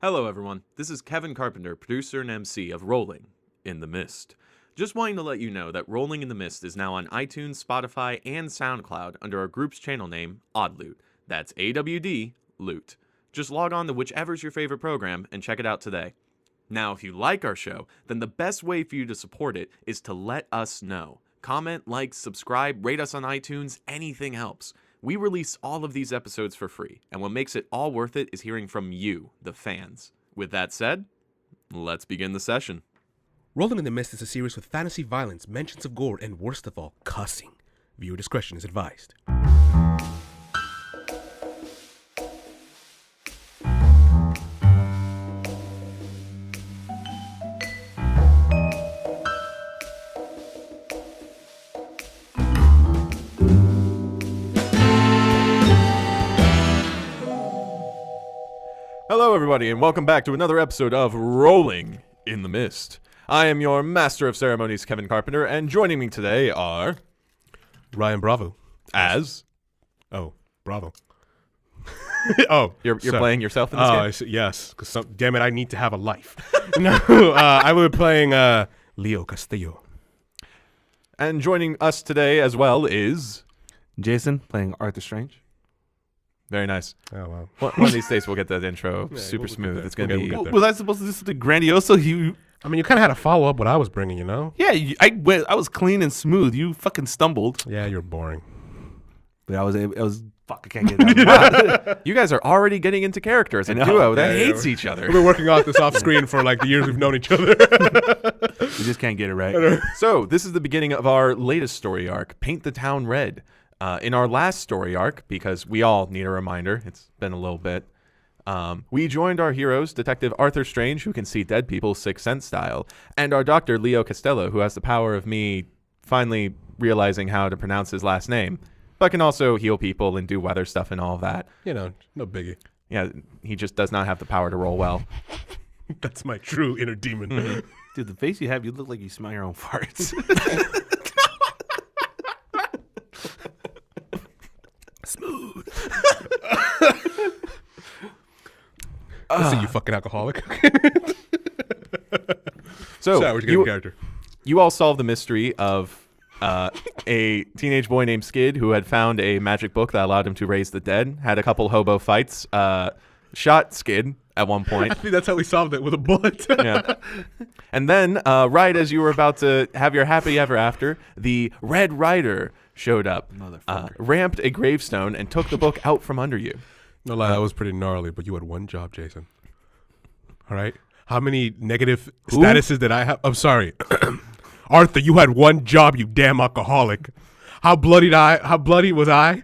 Hello everyone, this is Kevin Carpenter, producer and MC of Rolling in the Mist. Just wanting to let you know that Rolling in the Mist is now on iTunes, Spotify, and SoundCloud under our group's channel name, Oddloot. That's AWD Loot. Just log on to whichever's your favorite program and check it out today. Now, if you like our show, then the best way for you to support it is to let us know. Comment, like, subscribe, rate us on iTunes, anything helps. We release all of these episodes for free, and what makes it all worth it is hearing from you, the fans. With that said, let's begin the session. Rolling in the Mist is a series with fantasy violence, mentions of gore, and worst of all, cussing. Viewer discretion is advised. Hello everybody, and welcome back to another episode of Rolling in the Mist. I am your master of ceremonies, Kevin Carpenter, and joining me today are... Ryan Bravo. As... Oh, Bravo. You're playing yourself in this game? Yes, because damn it, I need to have a life. No, I will be playing Leo Castello. And joining us today as well is... Jason, playing Arthur Strange. Very nice. Oh, wow. One of these days we'll get that intro super we'll smooth. get It's going to there. be... We'll get Was I supposed to do something grandioso? I mean, you kind of had to follow up what I was bringing, you know? Yeah, I was clean and smooth. You fucking stumbled. Yeah, you're boring. But fuck, I can't get it out. You guys are already getting into character as a I know. duo that Yeah, hates each other. We've been working off this off screen for like the years we've known each other. You just can't get it right. So, this is the beginning of our latest story arc, Paint the Town Red. In our last story arc, because we all need a reminder, it's been a little bit, we joined our heroes, Detective Arthur Strange, who can see dead people Sixth Sense style, and our doctor, Leo Castello, who has the power of me finally realizing how to pronounce his last name, but can also heal people and do weather stuff and all of that. You know, no biggie. Yeah, he just does not have the power to roll well. That's my true inner demon. Dude, the face you have, you look like you smell your own farts. Smooth. Let's see, you fucking alcoholic. So, Sorry, we're getting character. You all solved the mystery of a teenage boy named Skid who had found a magic book that allowed him to raise the dead, had a couple hobo fights, shot Skid at one point. I think that's how we solved it, with a bullet. Yeah. And then, right as you were about to have your happy ever after, the Red Rider showed up, ramped a gravestone, and took the book out from under you. No lie, that was pretty gnarly, but you had one job, Jason. All right? How many negative statuses did I have? I'm sorry. Arthur, you had one job, you damn alcoholic. How bloody was I?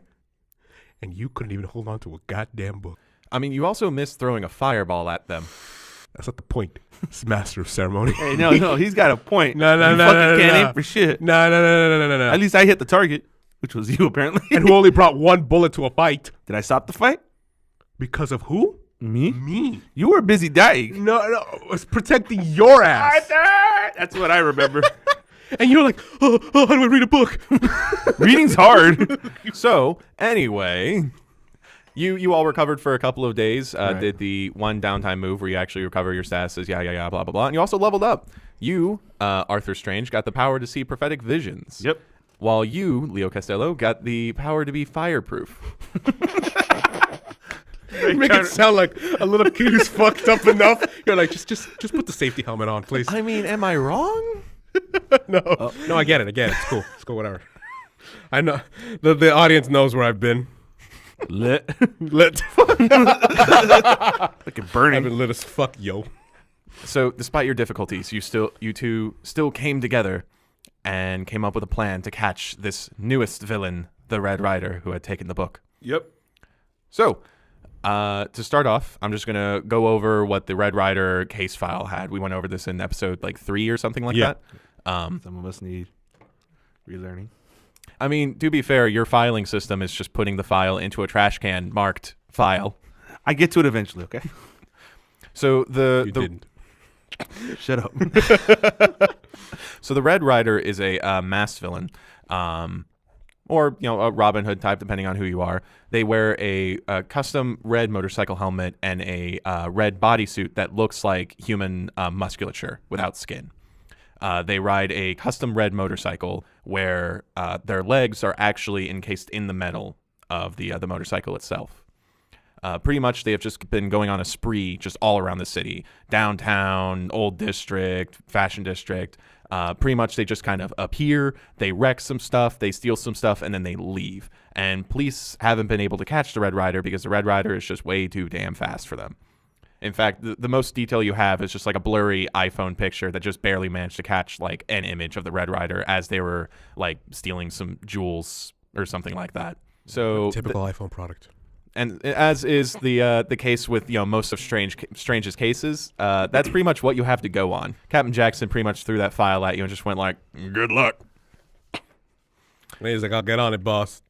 And you couldn't even hold on to a goddamn book. I mean, you also missed throwing a fireball at them. That's not the point. It's master of ceremony. Hey, no, he's got a point. No, You fucking can't aim for shit. No. At least I hit the target, which was you, apparently. And who only brought one bullet to a fight? Did I stop the fight? Because of who? Me? Me. You were busy dying. No, it was protecting your ass. That's what I remember. And you're like, oh, how do I read a book? Reading's hard. So, anyway, you all recovered for a couple of days, Right. did the one downtime move where you actually recover your statuses, blah, blah, blah. And you also leveled up. You, Arthur Strange, got the power to see prophetic visions. Yep. While you, Leo Castello, got the power to be fireproof. You make it sound like a little kid who's fucked up enough. You're like, just put the safety helmet on, please. I mean, am I wrong? No, I get it. It's cool. It's cool, whatever. I know. The audience knows where I've been. Lit. Fucking burning. I've been lit as fuck, yo. So, despite your difficulties, you two still came together and came up with a plan to catch this newest villain, the Red Rider, who had taken the book. Yep. So, to start off, I'm just going to go over what the Red Rider case file had. We went over this in episode 3 or something like that. Some of us need relearning. I mean, to be fair, your filing system is just putting the file into a trash can marked file. I get to it eventually, okay? So You didn't. Shut up. So the Red Rider is a masked villain. or a Robin Hood type, depending on who you are. They wear a custom red motorcycle helmet and a red bodysuit that looks like human musculature without skin. They ride a custom red motorcycle where their legs are actually encased in the metal of the motorcycle itself. Pretty much they have just been going on a spree just all around the city. Downtown, Old District, Fashion District. Pretty much they just kind of appear, they wreck some stuff, they steal some stuff, and then they leave. And police haven't been able to catch the Red Rider because the Red Rider is just way too damn fast for them. In fact, the most detail you have is just like a blurry iPhone picture that just barely managed to catch like an image of the Red Rider as they were like stealing some jewels or something like that. So typical iPhone product. And as is the case with most of Strange's cases, that's pretty much what you have to go on. Captain Jackson pretty much threw that file at you and just went like, "Good luck." And he's like, "I'll get on it, boss."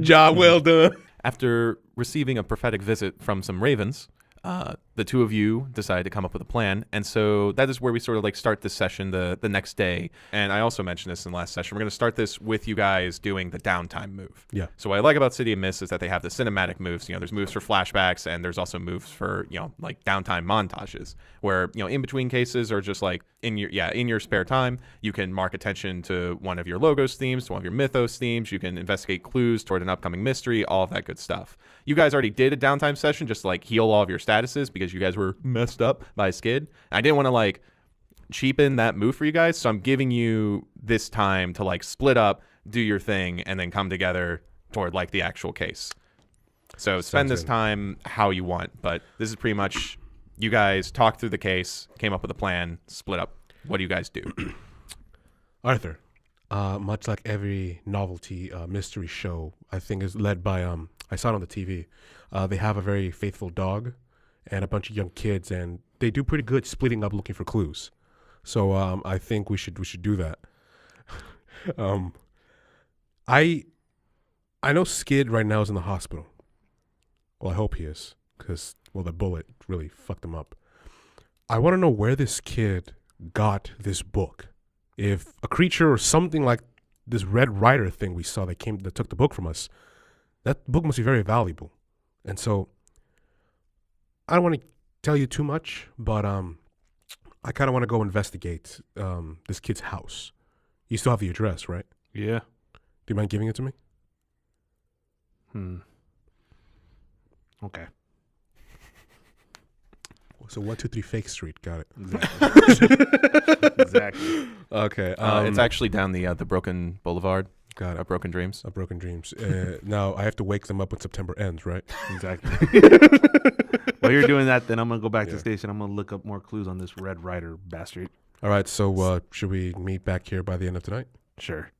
Job well done. After receiving a prophetic visit from some ravens, the two of you decide to come up with a plan. And so that is where we sort of like start this session the next day. And I also mentioned this in the last session. We're going to start this with you guys doing the downtime move. Yeah. So what I like about City of Mist is that they have the cinematic moves. There's moves for flashbacks and there's also moves for, like downtime montages where, in between cases or just like in your spare time, you can mark attention to one of your Logos themes, to one of your Mythos themes. You can investigate clues toward an upcoming mystery, all of that good stuff. You guys already did a downtime session just to like heal all of your statuses because you guys were messed up by Skid. I didn't want to like cheapen that move for you guys, so I'm giving you this time to like split up, do your thing, and then come together toward like the actual case. So spend this time how you want, but this is pretty much you guys talk through the case, came up with a plan, split up. What do you guys do? Arthur, much like every novelty mystery show, I think is led by I saw it on the TV. They have a very faithful dog and a bunch of young kids, and they do pretty good splitting up looking for clues. So I think we should do that. I know Skid right now is in the hospital. Well, I hope he is, because the bullet really fucked him up. I want to know where this kid got this book. If a creature or something like this Red Rider thing we saw that took the book from us, that book must be very valuable. And so I don't want to tell you too much, but I kind of want to go investigate this kid's house. You still have the address, right? Yeah. Do you mind giving it to me? Okay. So 123 Fake Street, got it. Exactly. Exactly. Okay. It's actually down the Broken Boulevard. Got it. Broken Dreams. Broken Dreams. Now I have to wake them up when September ends, right? Exactly. While you're doing that, then I'm gonna go back to the station. I'm gonna look up more clues on this Red Rider bastard. All right. So should we meet back here by the end of tonight? Sure.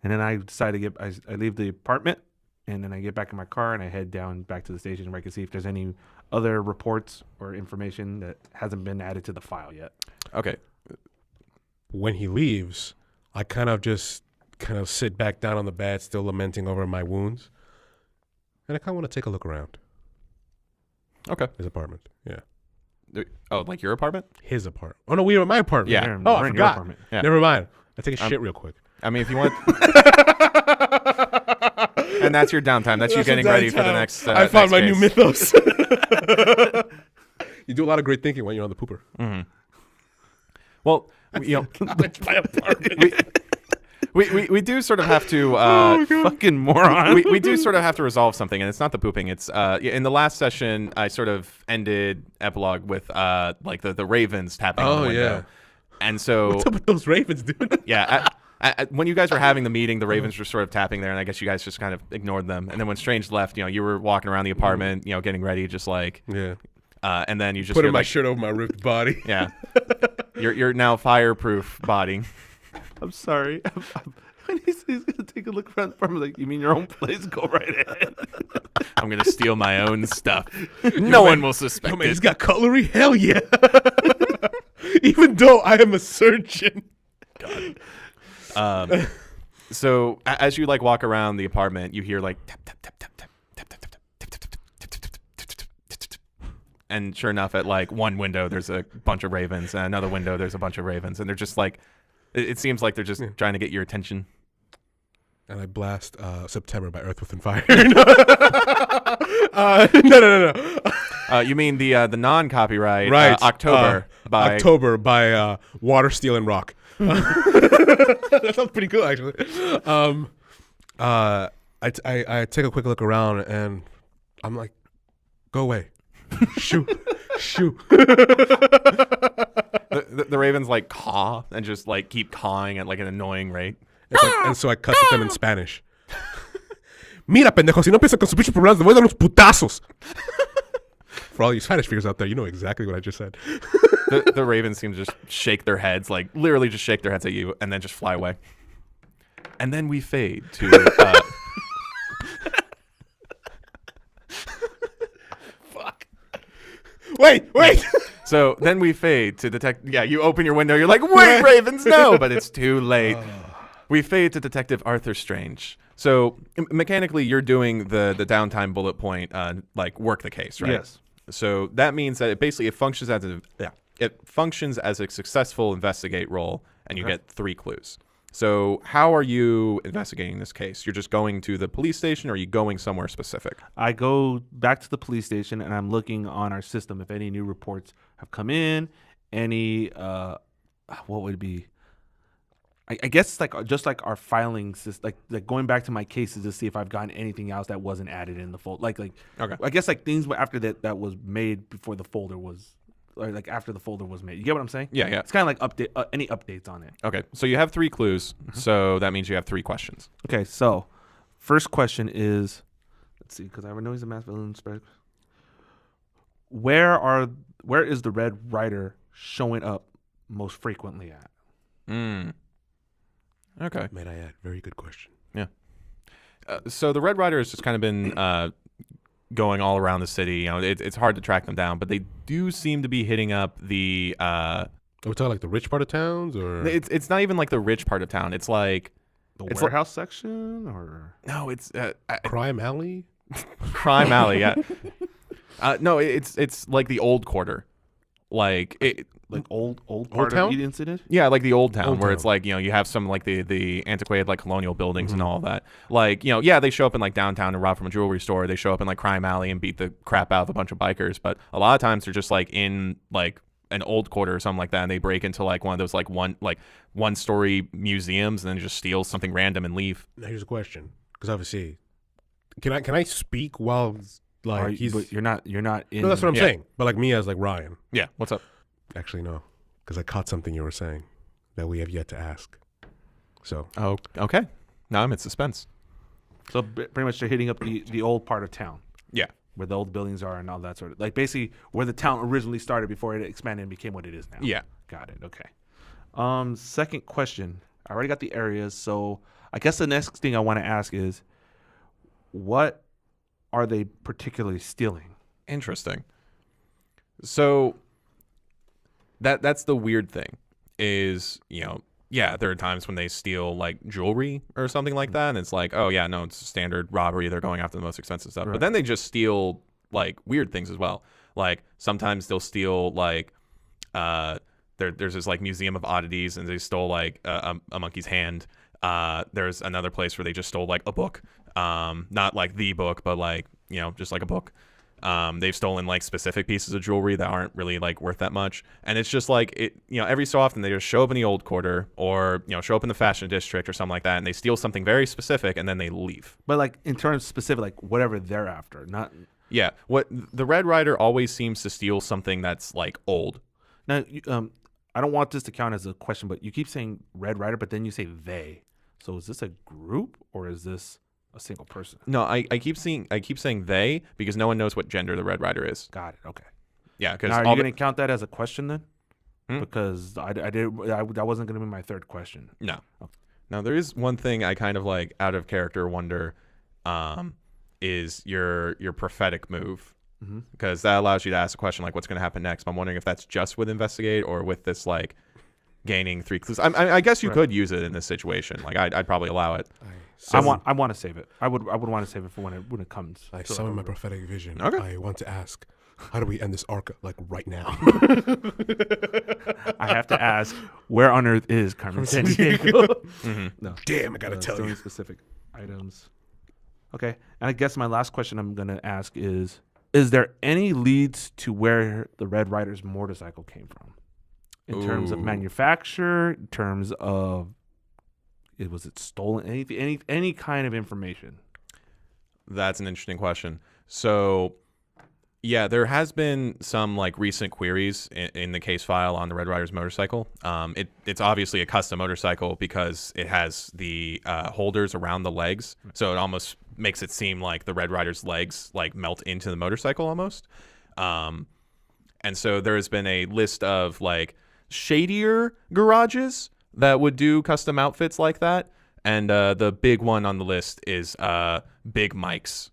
And then I decide to I leave the apartment, and then I get back in my car and I head down back to the station where I can see if there's any other reports or information that hasn't been added to the file yet. Okay. When he leaves, I kind of sit back down on the bed, still lamenting over my wounds. And I kind of want to take a look around. Okay. His apartment. Yeah. Oh, like your apartment? His apartment. Oh, no, we were in my apartment. Yeah. Oh, I We're in your forgot. apartment. Yeah. Never mind. I take a shit real quick. I mean, if you want. And that's your downtime. That's you getting ready for the next. I found my case. new mythos. You do a lot of great thinking when you're on the pooper. Mm-hmm. Well, That's my apartment. we do sort of have to Fucking moron. we do sort of have to resolve something, and it's not the pooping. It's in the last session I sort of ended epilogue with like the ravens tapping on the window. Yeah. And so What's up with those ravens, dude? yeah. When you guys were having the meeting, the ravens were sort of tapping there, and I guess you guys just kind of ignored them. And then when Strange left, you were walking around the apartment, getting ready, just like Yeah. and then you just Putting my like, shirt over my ripped body. yeah, you're now fireproof body. I'm sorry. When he says he's gonna take a look around the apartment, like, you mean your own place? Go right ahead. I'm gonna steal my own stuff. No one will suspect Oh man, it. he's got cutlery? Hell yeah. Even though I am a surgeon. So as you like walk around the apartment, you hear like tap tap tap tap tap tap tap tap tap tap tap tap tap. And sure enough, at like one window there's a bunch of ravens, and another window there's a bunch of ravens, and they're just like, it seems like they're just trying to get your attention. And I blast September by Earth, Wind & Fire. No. You mean the non-copyright Right. October by Water, Steel, and Rock. That sounds pretty cool, actually. I take a quick look around, and I'm like, go away. Shoo. The ravens like caw and just like keep cawing at like an annoying rate. And so I cuss at them in Spanish. Mira, pendejo, si no piensan con sus bichos problemas, le voy a dar unos putazos. For all you Spanish speakers out there, you know exactly what I just said. The ravens seem to just shake their heads, like literally just shake their heads at you, and then just fly away. And then we fade to. Fuck. Wait. So then we fade to detect. Yeah, you open your window. You're like, wait, ravens, no, but it's too late. We fade to Detective Arthur Strange. So mechanically, you're doing the downtime bullet point, like work the case, right? Yes. So that means that it functions as a successful investigate roll, and you get 3 clues. So how are you investigating this case? You're just going to the police station, or are you going somewhere specific? I go back to the police station, and I'm looking on our system if any new reports have come in. Any what would it be? I guess like just like our filing system, like going back to my cases to see if I've gotten anything else that wasn't added in the folder. Okay. I guess like things after that was made before the folder was, or like after the folder was made. You get what I'm saying? Yeah. It's kind of like update any updates on it. Okay, so you have 3 clues, so that means you have 3 questions. Okay, so first question is, let's see, because I know he's a mass villain. Where is the Red Rider showing up most frequently at? Okay. May I add? Very good question. Yeah. So the Red Rider has just kind of been going all around the city. You know, it's hard to track them down, but they do seem to be hitting up the. Are we talking like the rich part of towns, or It's not even like the rich part of town. It's like the warehouse section, or no, it's Crime Alley? Crime Alley. Yeah. No, it's like the old quarter, like old part town? of the incident. Yeah, like the old town Old where town. it's like, you know, you have some like the antiquated like colonial buildings and all that. Like, you know, yeah, they show up in like downtown and rob from a jewelry store. They show up in like Crime Alley and beat the crap out of a bunch of bikers. But a lot of times they're just like in like an old quarter or something like that, and they break into like one of those like one story museums and then just steal something random and leave. Now here's a question, because obviously, can I speak while like But you're not in. No, that's what I'm saying. But like me as like Ryan. Yeah, what's up? Actually, no, because I caught something you were saying that we have yet to ask. So. Oh, okay. Now I'm in suspense. So pretty much they're hitting up the old part of town. Yeah. Where the old buildings are and all that sort of, like basically where the town originally started before it expanded and became what it is now. Yeah. Got it. Okay. Second question. I already got the areas, so I guess the next thing I want to ask is, what are they particularly stealing? Interesting. So that's the weird thing is, you know, yeah, there are times when they steal like jewelry or something like that, and it's like, oh yeah, no, it's standard robbery. They're going after the most expensive stuff. Right. But then they just steal like weird things as well. Like sometimes they'll steal like there's this like museum of oddities, and they stole like a monkey's hand. There's another place where they just stole like a book, not like the book, but like, you know, just like a book. They've stolen like specific pieces of jewelry that aren't really like worth that much, and it's just like it, you know, every so often they just show up in the old quarter or, you know, show up in the fashion district or something like that, and they steal something very specific and then they leave. But like in terms of specific, like whatever they're after, not. Yeah, what the Red Rider always seems to steal something that's like old. Now, I don't want this to count as a question, but you keep saying Red Rider, but then you say they. So is this a group or is this a single person? No, I keep saying they because no one knows what gender the Red Rider is. Got it. Okay. Yeah, because Now, are you going to count that as a question then? Because that wasn't going to be my third question. No. Okay. Now there is one thing I kind of like out of character wonder, is your prophetic move, because that allows you to ask a question like what's going to happen next. I'm wondering if that's just with investigate or with this like gaining 3 clues. I guess you could use it in this situation. Like I'd probably allow it. I want to save it. I would want to save it for when it comes. I summon my prophetic vision. Okay. I want to ask, How do we end this arc like right now? I have to ask, where on earth is Carmen Sandiego? No. Damn, I gotta tell still you. in specific items. Okay, and I guess my last question I'm gonna ask is there any leads to where the Red Rider's motorcycle came from? In terms of Ooh. manufacture, in terms of was it stolen? Any kind of information? That's an interesting question. So, yeah, there has been some like recent queries in the case file on the Red Rider's motorcycle. It's obviously a custom motorcycle because it has the holders around the legs, so it almost makes it seem like the Red Rider's legs like melt into the motorcycle almost. And so there has been a list of like shadier garages that would do custom outfits like that, and the big one on the list is Big Mike's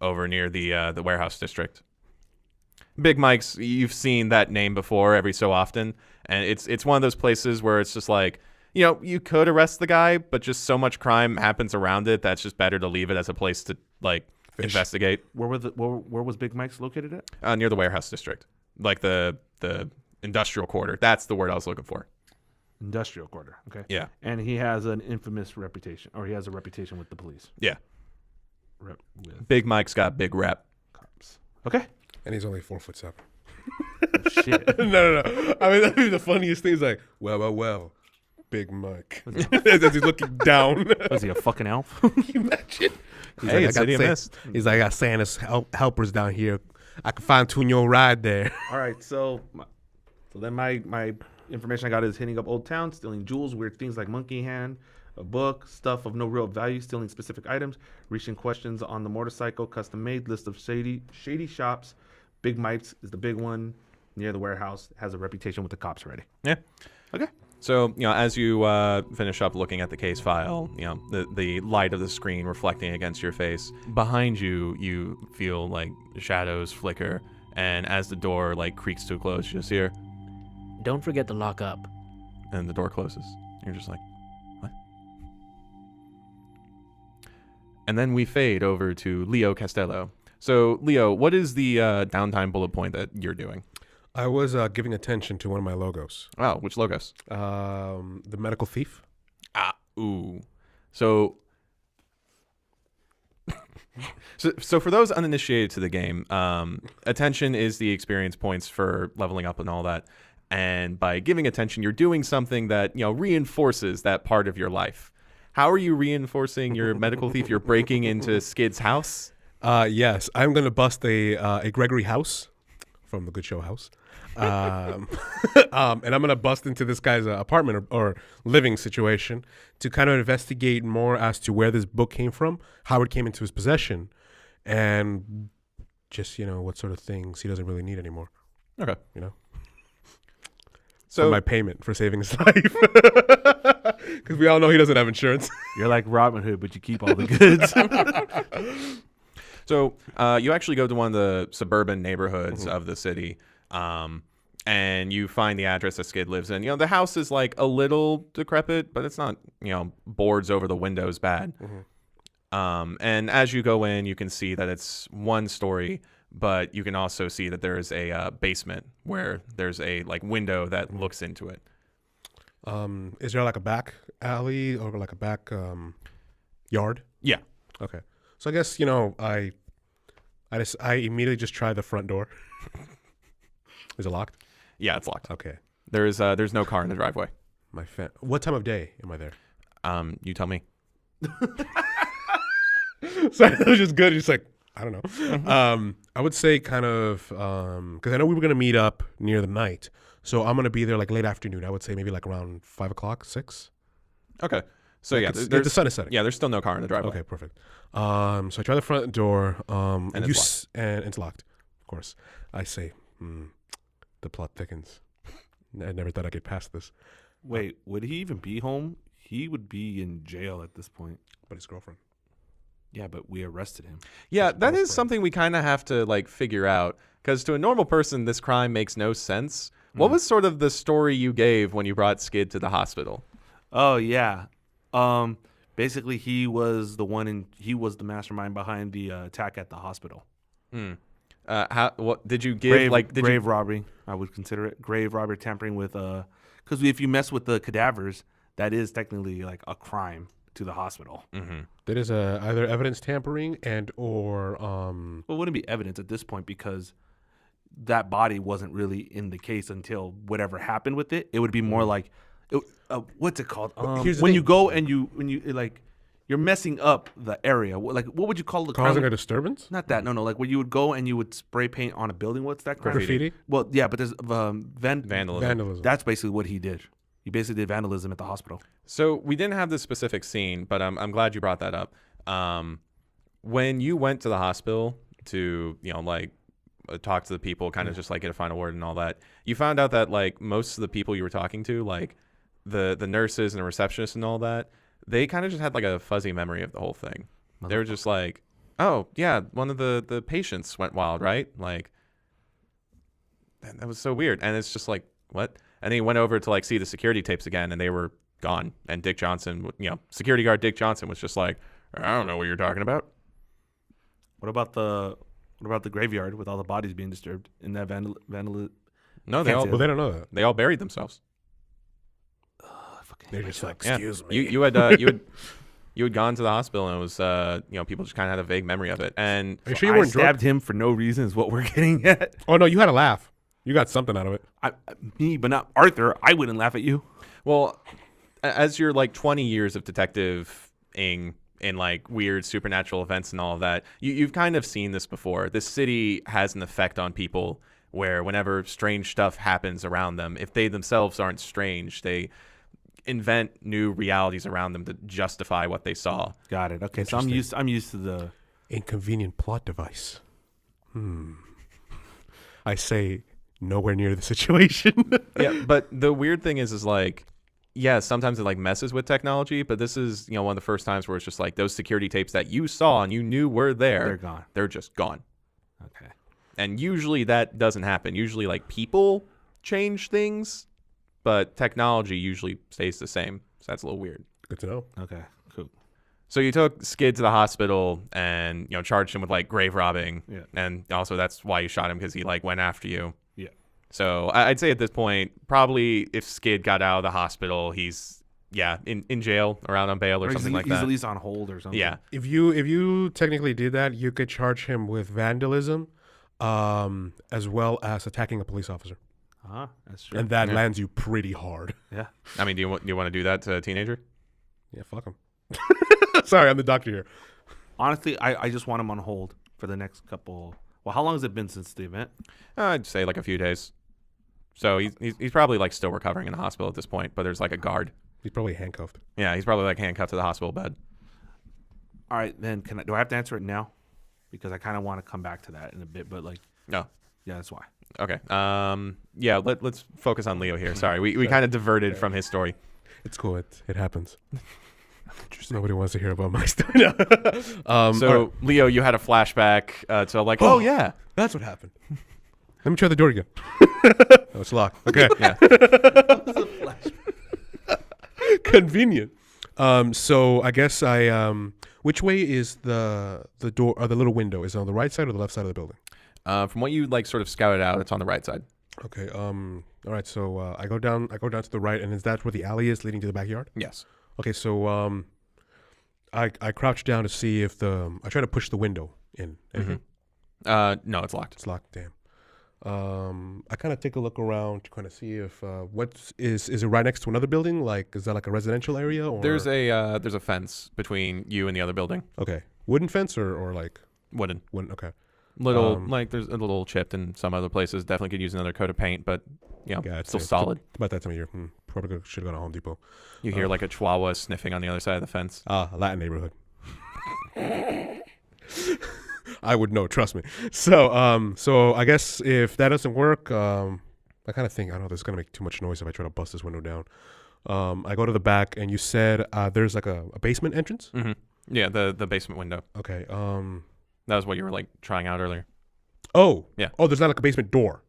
over near the warehouse district. Big Mike's, you've seen that name before every so often, and it's one of those places where it's just like, you know, you could arrest the guy, but just so much crime happens around it that's just better to leave it as a place to like investigate. Where was Big Mike's located at? Near the warehouse district, like the industrial quarter. That's the word I was looking for. Industrial quarter. Okay. Yeah. And he has an infamous reputation, or he has a reputation with the police. Yeah. With Big Mike's got big rep. cops. Okay. And he's only 4'7". Oh, shit. No. I mean, that'd be the funniest thing. Is like, well, Big Mike. As he's looking down. Was he a fucking elf? Can you imagine? He's Hey, like, it's City of Mist. He's like, I got Santa's helpers down here. I can fine tune your ride there. All right. So then my information I got is hitting up Old Town, stealing jewels, weird things like monkey hand, a book, stuff of no real value, stealing specific items, reaching questions on the motorcycle, custom made, list of shady shops. Big Mike's is the big one near the warehouse, has a reputation with the cops already. Yeah. Okay. So, you know, as you finish up looking at the case file, you know, the light of the screen reflecting against your face, behind you, you feel like shadows flicker, and as the door like creaks to a close, you just hear, Don't forget to lock up. and the door closes. You're just like, what? And then we fade over to Leo Castello. So, Leo, what is the downtime bullet point that you're doing? I was giving attention to one of my logos. Oh, which logos? The medical thief. Ooh. So for those uninitiated to the game, attention is the experience points for leveling up and all that. And by giving attention, you're doing something that, you know, reinforces that part of your life. How are you reinforcing your medical thief? You're breaking into Skid's house? Yes, I'm gonna bust a Gregory house from the Good Show House, and I'm gonna bust into this guy's apartment or living situation to kind of investigate more as to where this book came from, how it came into his possession, and just, you know, what sort of things he doesn't really need anymore. Okay. You know, So for my payment for saving his life, because we all know he doesn't have insurance. You're like Robin Hood, but you keep all the goods. So you actually go to one of the suburban neighborhoods of the city, and you find the address that Skid lives in. You know, the house is like a little decrepit, but it's not, you know, boards over the windows bad. And as you go in, you can see that it's one story, but you can also see that there is a basement where there's a like window that looks into it. Is there like a back alley or like a back yard? Yeah. Okay. So I guess, you know, I immediately just try the front door. Is it locked? Yeah, it's locked. Okay. There's no car in the driveway. What time of day am I there? You tell me. So that was just good. Just like, I don't know. I would say kind of, because I know we were going to meet up near the night. So I'm going to be there like late afternoon. I would say maybe like around 5 o'clock, 6. Okay. So yeah, the sun is setting. Yeah, there's still no car in the driveway. Okay, perfect. So I try the front door, And it's and it's locked. Of course, I say, the plot thickens. I never thought I'd get past this. Wait, would he even be home? He would be in jail at this point. But his girlfriend. Yeah, but we arrested him. Yeah, that is something we kind of have to like figure out, because to a normal person, this crime makes no sense. What was sort of the story you gave when you brought Skid to the hospital? Oh yeah. Basically he was the mastermind behind the attack at the hospital. What did you give? Grave robbery. I would consider it grave robbery, tampering with because if you mess with the cadavers, that is technically like a crime to the hospital. Mm-hmm. That is either evidence tampering or Well, it wouldn't be evidence at this point because that body wasn't really in the case until whatever happened with it. It would be more like, what's it called? Here's the when thing. you go and you're messing up the area. Like, what would you call the causing crime? a disturbance. Not that. No. Like, where you would go and you would spray paint on a building. What's that crime? Graffiti. Well, yeah, but there's Vandalism. That's basically what he did. He basically did vandalism at the hospital. So we didn't have this specific scene, but I'm glad you brought that up. When you went to the hospital to, talk to the people, kind of just like get a final word and all that, you found out that like most of the people you were talking to, like the nurses and the receptionists and all that, they kind of just had like a fuzzy memory of the whole thing. They were just like, oh yeah, one of the patients went wild, right? Like that was so weird. And it's just like, what? And then he went over to like see the security tapes again, and they were gone. And Dick Johnson, security guard Dick Johnson was just like, I don't know what you're talking about. What about the graveyard with all the bodies being disturbed in that vandalism? No, they don't know that. They all buried themselves. They're just like, excuse me. You had you had gone to the hospital, and it was people just kind of had a vague memory of it. And Are you sure you weren't stabbed drunk? him for no reason is what we're getting at. Oh no, you had a laugh. You got something out of it. Me, but not Arthur. I wouldn't laugh at you. well, as you're like 20 years of detective-ing in like weird supernatural events and all of that, you've kind of seen this before. This city has an effect on people where whenever strange stuff happens around them, if they themselves aren't strange, they invent new realities around them to justify what they saw. Got it. Okay, so I'm used to the Inconvenient plot device. I say nowhere near the situation. Yeah, but the weird thing is like, yeah, sometimes it like messes with technology, but this is, one of the first times where it's just like those security tapes that you saw and you knew were there, they're gone. They're just gone. Okay. And usually that doesn't happen. Usually like people change things, but technology usually stays the same. So that's a little weird. Good to know. Okay. Cool. So you took Skid to the hospital and, charged him with like grave robbing. Yeah. And also that's why you shot him, because he like went after you. Yeah. So I'd say at this point, probably if Skid got out of the hospital, he's in jail or out on bail or something like that. He's at least on hold or something. Yeah. If you technically did that, you could charge him with vandalism, as well as attacking a police officer, That's true. and that lands you pretty hard. Yeah. I mean, do you want to do that to a teenager? Yeah, fuck him. Sorry, I'm the doctor here. Honestly, I just want him on hold for the next couple. Well, how long has it been since the event? I'd say like a few days. So he's probably like still recovering in the hospital at this point, but there's like a guard. He's probably handcuffed. Yeah, he's probably like handcuffed to the hospital bed. All right, then do I have to answer it now? Because I kind of want to come back to that in a bit, but like, No. yeah, that's why. Okay. Let's focus on Leo here. Sorry, we kind of diverted from his story. It's cool. It happens. Nobody wants to hear about my story. So Leo, you had a flashback to like, oh yeah, that's what happened. Let me try the door again. Oh, it's locked. Okay. yeah. Convenient. So I guess which way is the door or the little window? Is it on the right side or the left side of the building? From what you like sort of scouted out, it's on the right side. Okay. All right. So I go down to the right, and is that where the alley is leading to the backyard? Yes. Okay. So I crouch down to see if I try to push the window in. Mm-hmm. No, it's locked. It's locked. Damn. I kind of take a look around to kind of see if is it right next to another building? Like, is that like a residential area? Or There's a fence between you and the other building. Okay, wooden fence or like Wooden. Okay. Like there's a little chipped in some other places. Definitely could use another coat of paint, but it's still solid. It's about that time of year. Probably should have gone to Home Depot. You hear like a chihuahua sniffing on the other side of the fence. Latin neighborhood. I would know, trust me. So I guess if that doesn't work, I kind of think, I don't know, this is going to make too much noise if I try to bust this window down. I go to the back, and you said there's like a basement entrance? Mm-hmm. Yeah, the basement window. Okay. That was what you were like trying out earlier. Oh. Yeah. Oh, there's not like a basement door?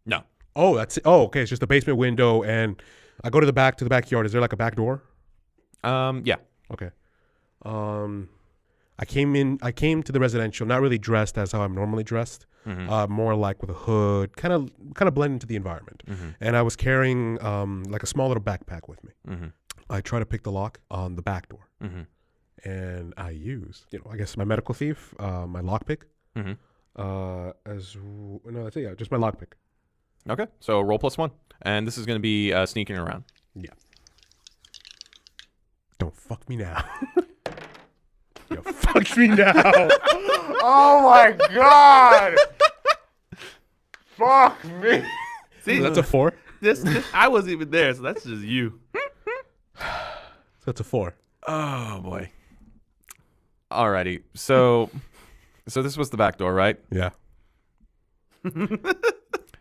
No. Oh, that's it. Oh, okay, it's just a basement window, and I go to the backyard. Is there like a back door? Yeah. Okay. I came to the residential not really dressed as how I'm normally dressed, more like with a hood, kind of blend into the environment. And I was carrying like a small little backpack with me. I try to pick the lock on the back door, and I use, I guess my medical thief, my lockpick, that's it. Yeah, just my lockpick. Okay, so roll +1, and this is going to be sneaking around. Yeah. Don't fuck me now. Yo, fuck me now. Oh my god! Fuck me. See, that's a 4. This I wasn't even there, so that's just you. So that's a 4. Oh boy. Alrighty, so this was the back door, right? Yeah.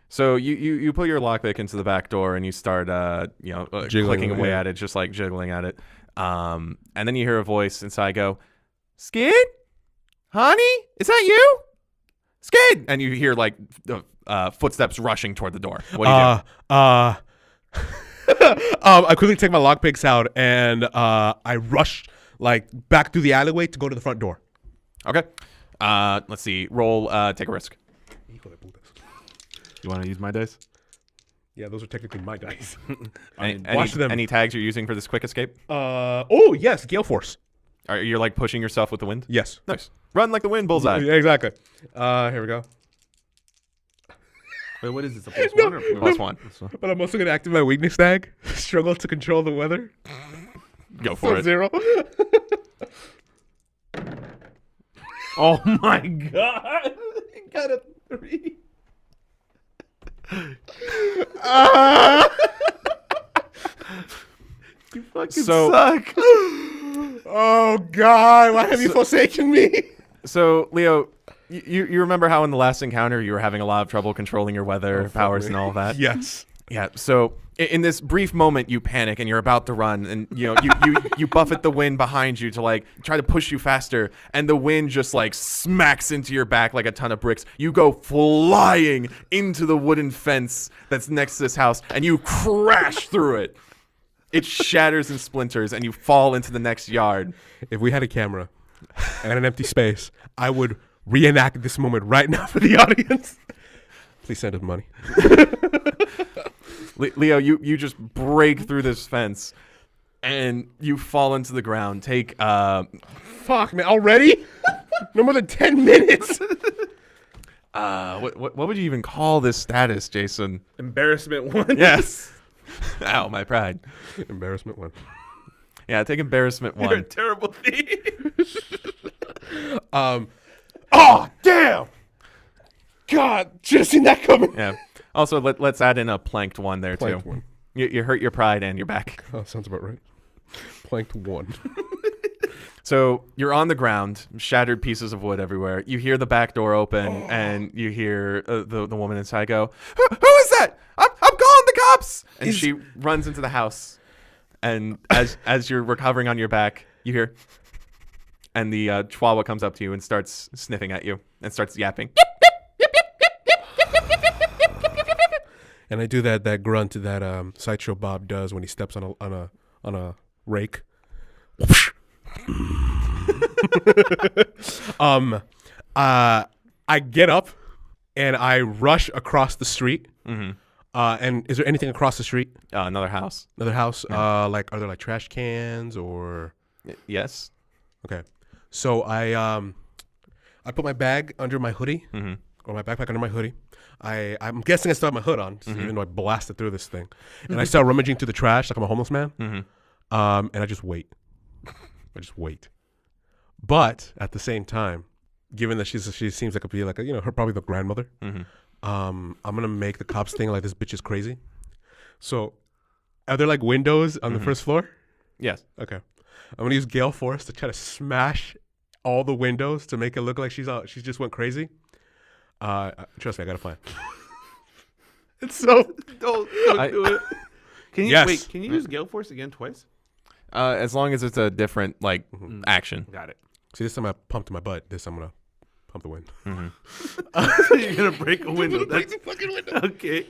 So you put your lockpick into the back door and you start clicking away at it, just like jiggling at it. And then you hear a voice inside go, "Skid? Honey? Is that you? Skid?" And you hear like footsteps rushing toward the door. What do you do? I quickly take my lockpicks out and I rush like back through the alleyway to go to the front door. Okay. Let's see. Roll. Take a risk. You want to use my dice? Yeah, those are technically my dice. Any tags you're using for this quick escape? Oh yes, Gale Force. You're like pushing yourself with the wind? Yes. Nice. Run like the wind, bullseye. Yeah, exactly. Here we go. Wait, what is this? A +1 or +1? But I'm also gonna activate my weakness tag. Struggle to control the weather. Go for it. 0. Oh my god! Got a 3. You fucking suck. Oh God! Why have you forsaken me? So Leo, you remember how in the last encounter you were having a lot of trouble controlling your weather powers and all that? Yes. Yeah. So in this brief moment, you panic and you're about to run, and you buffet the wind behind you to like try to push you faster, and the wind just like smacks into your back like a ton of bricks. You go flying into the wooden fence that's next to this house, and you crash through it. It shatters and splinters, and you fall into the next yard. If we had a camera and an empty space, I would reenact this moment right now for the audience. Please send us money. Leo, you just break through this fence, and you fall into the ground. Take Fuck, man, already? No more than 10 minutes. what would you even call this status, Jason? Embarrassment 1. Yes. Ow, my pride. Embarrassment 1. Yeah, take embarrassment 1. You're a terrible thief. Oh, damn. God, should have seen that coming. Yeah. Also, let's add in a planked 1 there Planked too. 1. You hurt your pride and your back. Oh, sounds about right. Planked 1. So you're on the ground, shattered pieces of wood everywhere. You hear the back door open, and you hear the woman inside go, Who is that? I'm calling the cops!" And she runs into the house. And as you're recovering on your back, you hear, and the chihuahua comes up to you and starts sniffing at you and starts yapping. And I do that grunt that Sideshow Bob does when he steps on a rake. I get up and I rush across the street. Mm-hmm. And is there anything across the street? Another house. Another house? Yeah. Are there like trash cans or? Yes. Okay. So I put my bag under my hoodie, or my backpack under my hoodie. I'm guessing I still have my hood on, even though I blasted through this thing. And I start rummaging through the trash like I'm a homeless man. And I just wait. But at the same time, given that she seems like her probably the grandmother, I'm gonna make the cops think like this bitch is crazy. So, are there like windows on the first floor? Yes. Okay. I'm gonna use Gale Force to try to smash all the windows to make it look like she just went crazy. Trust me, I got a plan. It's so Don't do it. Can you Yes. Can you use Gale Force again twice? As long as it's a different action. Got it. See, this time I pumped my butt. This I'm gonna Pump the wind. So you're gonna break a window. That's fucking window. okay.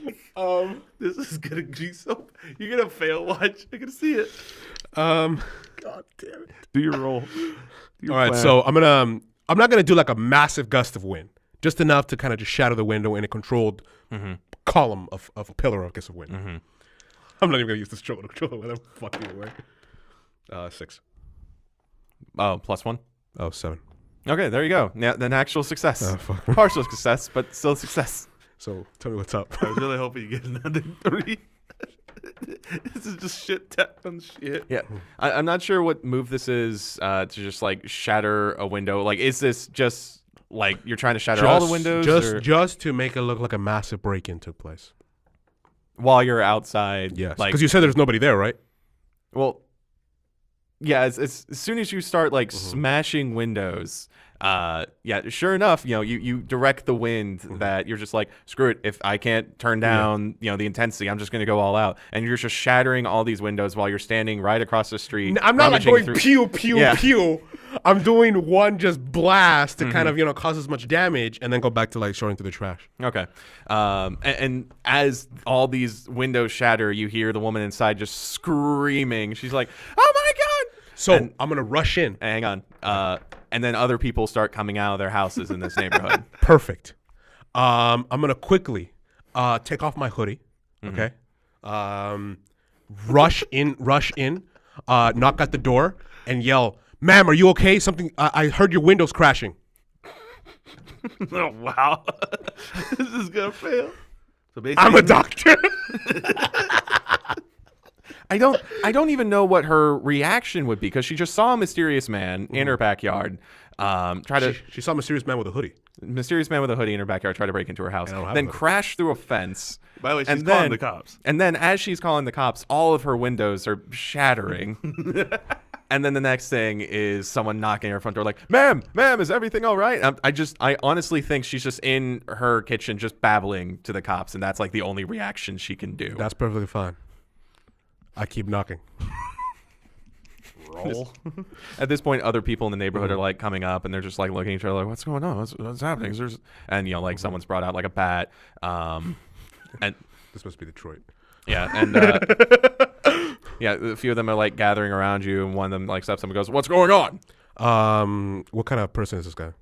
This is gonna be so. You're gonna fail. Watch. I can see it. God damn it. Do your roll. All right, so I'm not gonna do like a massive gust of wind, just enough to kind of just shatter the window in a controlled column of a pillar, I guess, of wind. I'm not even gonna use this controller when I'm fucking away. 6. Oh, +1. Oh, 7. Okay, there you go. Yeah, an actual success. Oh, fuck. Partial success, but still success. So tell me what's up. I was really hoping you get another 3. This is just shit tap on shit. Yeah, I'm not sure what move this is to just like shatter a window. Like, is this just like you're trying to shatter all the windows? Just to make it look like a massive break-in took place. While you're outside? Yes, like, because you said there's nobody there, right? Well, yeah, as soon as you start like smashing windows, yeah, sure enough, you direct the wind that you're just like, screw it. If I can't turn down, the intensity, I'm just going to go all out. And you're just shattering all these windows while you're standing right across the street. I'm not like going pew, pew, pew. I'm doing one just blast to kind of, cause as much damage and then go back to like sorting through the trash. Okay. And as all these windows shatter, you hear the woman inside just screaming. She's like, oh my God. So I'm going to rush in. Hang on. And then other people start coming out of their houses in this neighborhood. Perfect. I'm going to quickly take off my hoodie. Okay. Rush in, knock at the door and yell, ma'am, are you okay? I heard your windows crashing. Oh, wow. This is going to fail. So basically, I'm a doctor. I don't even know what her reaction would be because she just saw a mysterious man in her backyard. She saw a mysterious man with a hoodie. Mysterious man with a hoodie in her backyard try to break into her house, then crash through a fence. By the way, she's calling the cops. And then as she's calling the cops, all of her windows are shattering. And then the next thing is someone knocking at her front door like, ma'am, is everything all right? I honestly think she's just in her kitchen just babbling to the cops, and that's like the only reaction she can do. That's perfectly fine. I keep knocking. Roll. At this point, other people in the neighborhood are like coming up, and they're just like looking at each other like, "What's going on? What's happening?" And like someone's brought out like a bat, and this must be Detroit. Yeah, and yeah, a few of them are like gathering around you, and one of them like steps up and goes, "What's going on?" What kind of person is this guy?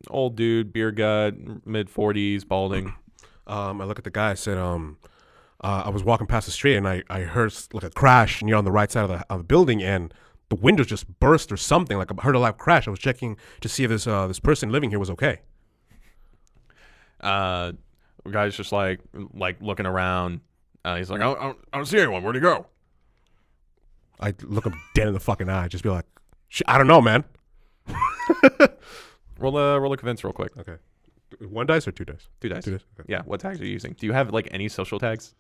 Old dude, beer gut, mid-40s, balding. I look at the guy. I said, I was walking past the street and I heard like a crash near on the right side of the building, and the windows just burst or something. Like I heard a loud crash. I was checking to see if this person living here was okay. The guy's just like looking around. He's like, I don't see anyone. Where'd he go? I look him dead in the fucking eye. Just be like, I don't know, man. roll a convince real quick. Okay. 1 dice or 2 dice? 2 dice. 2 dice. Okay. Yeah. What tags are you using? Do you have like any social tags?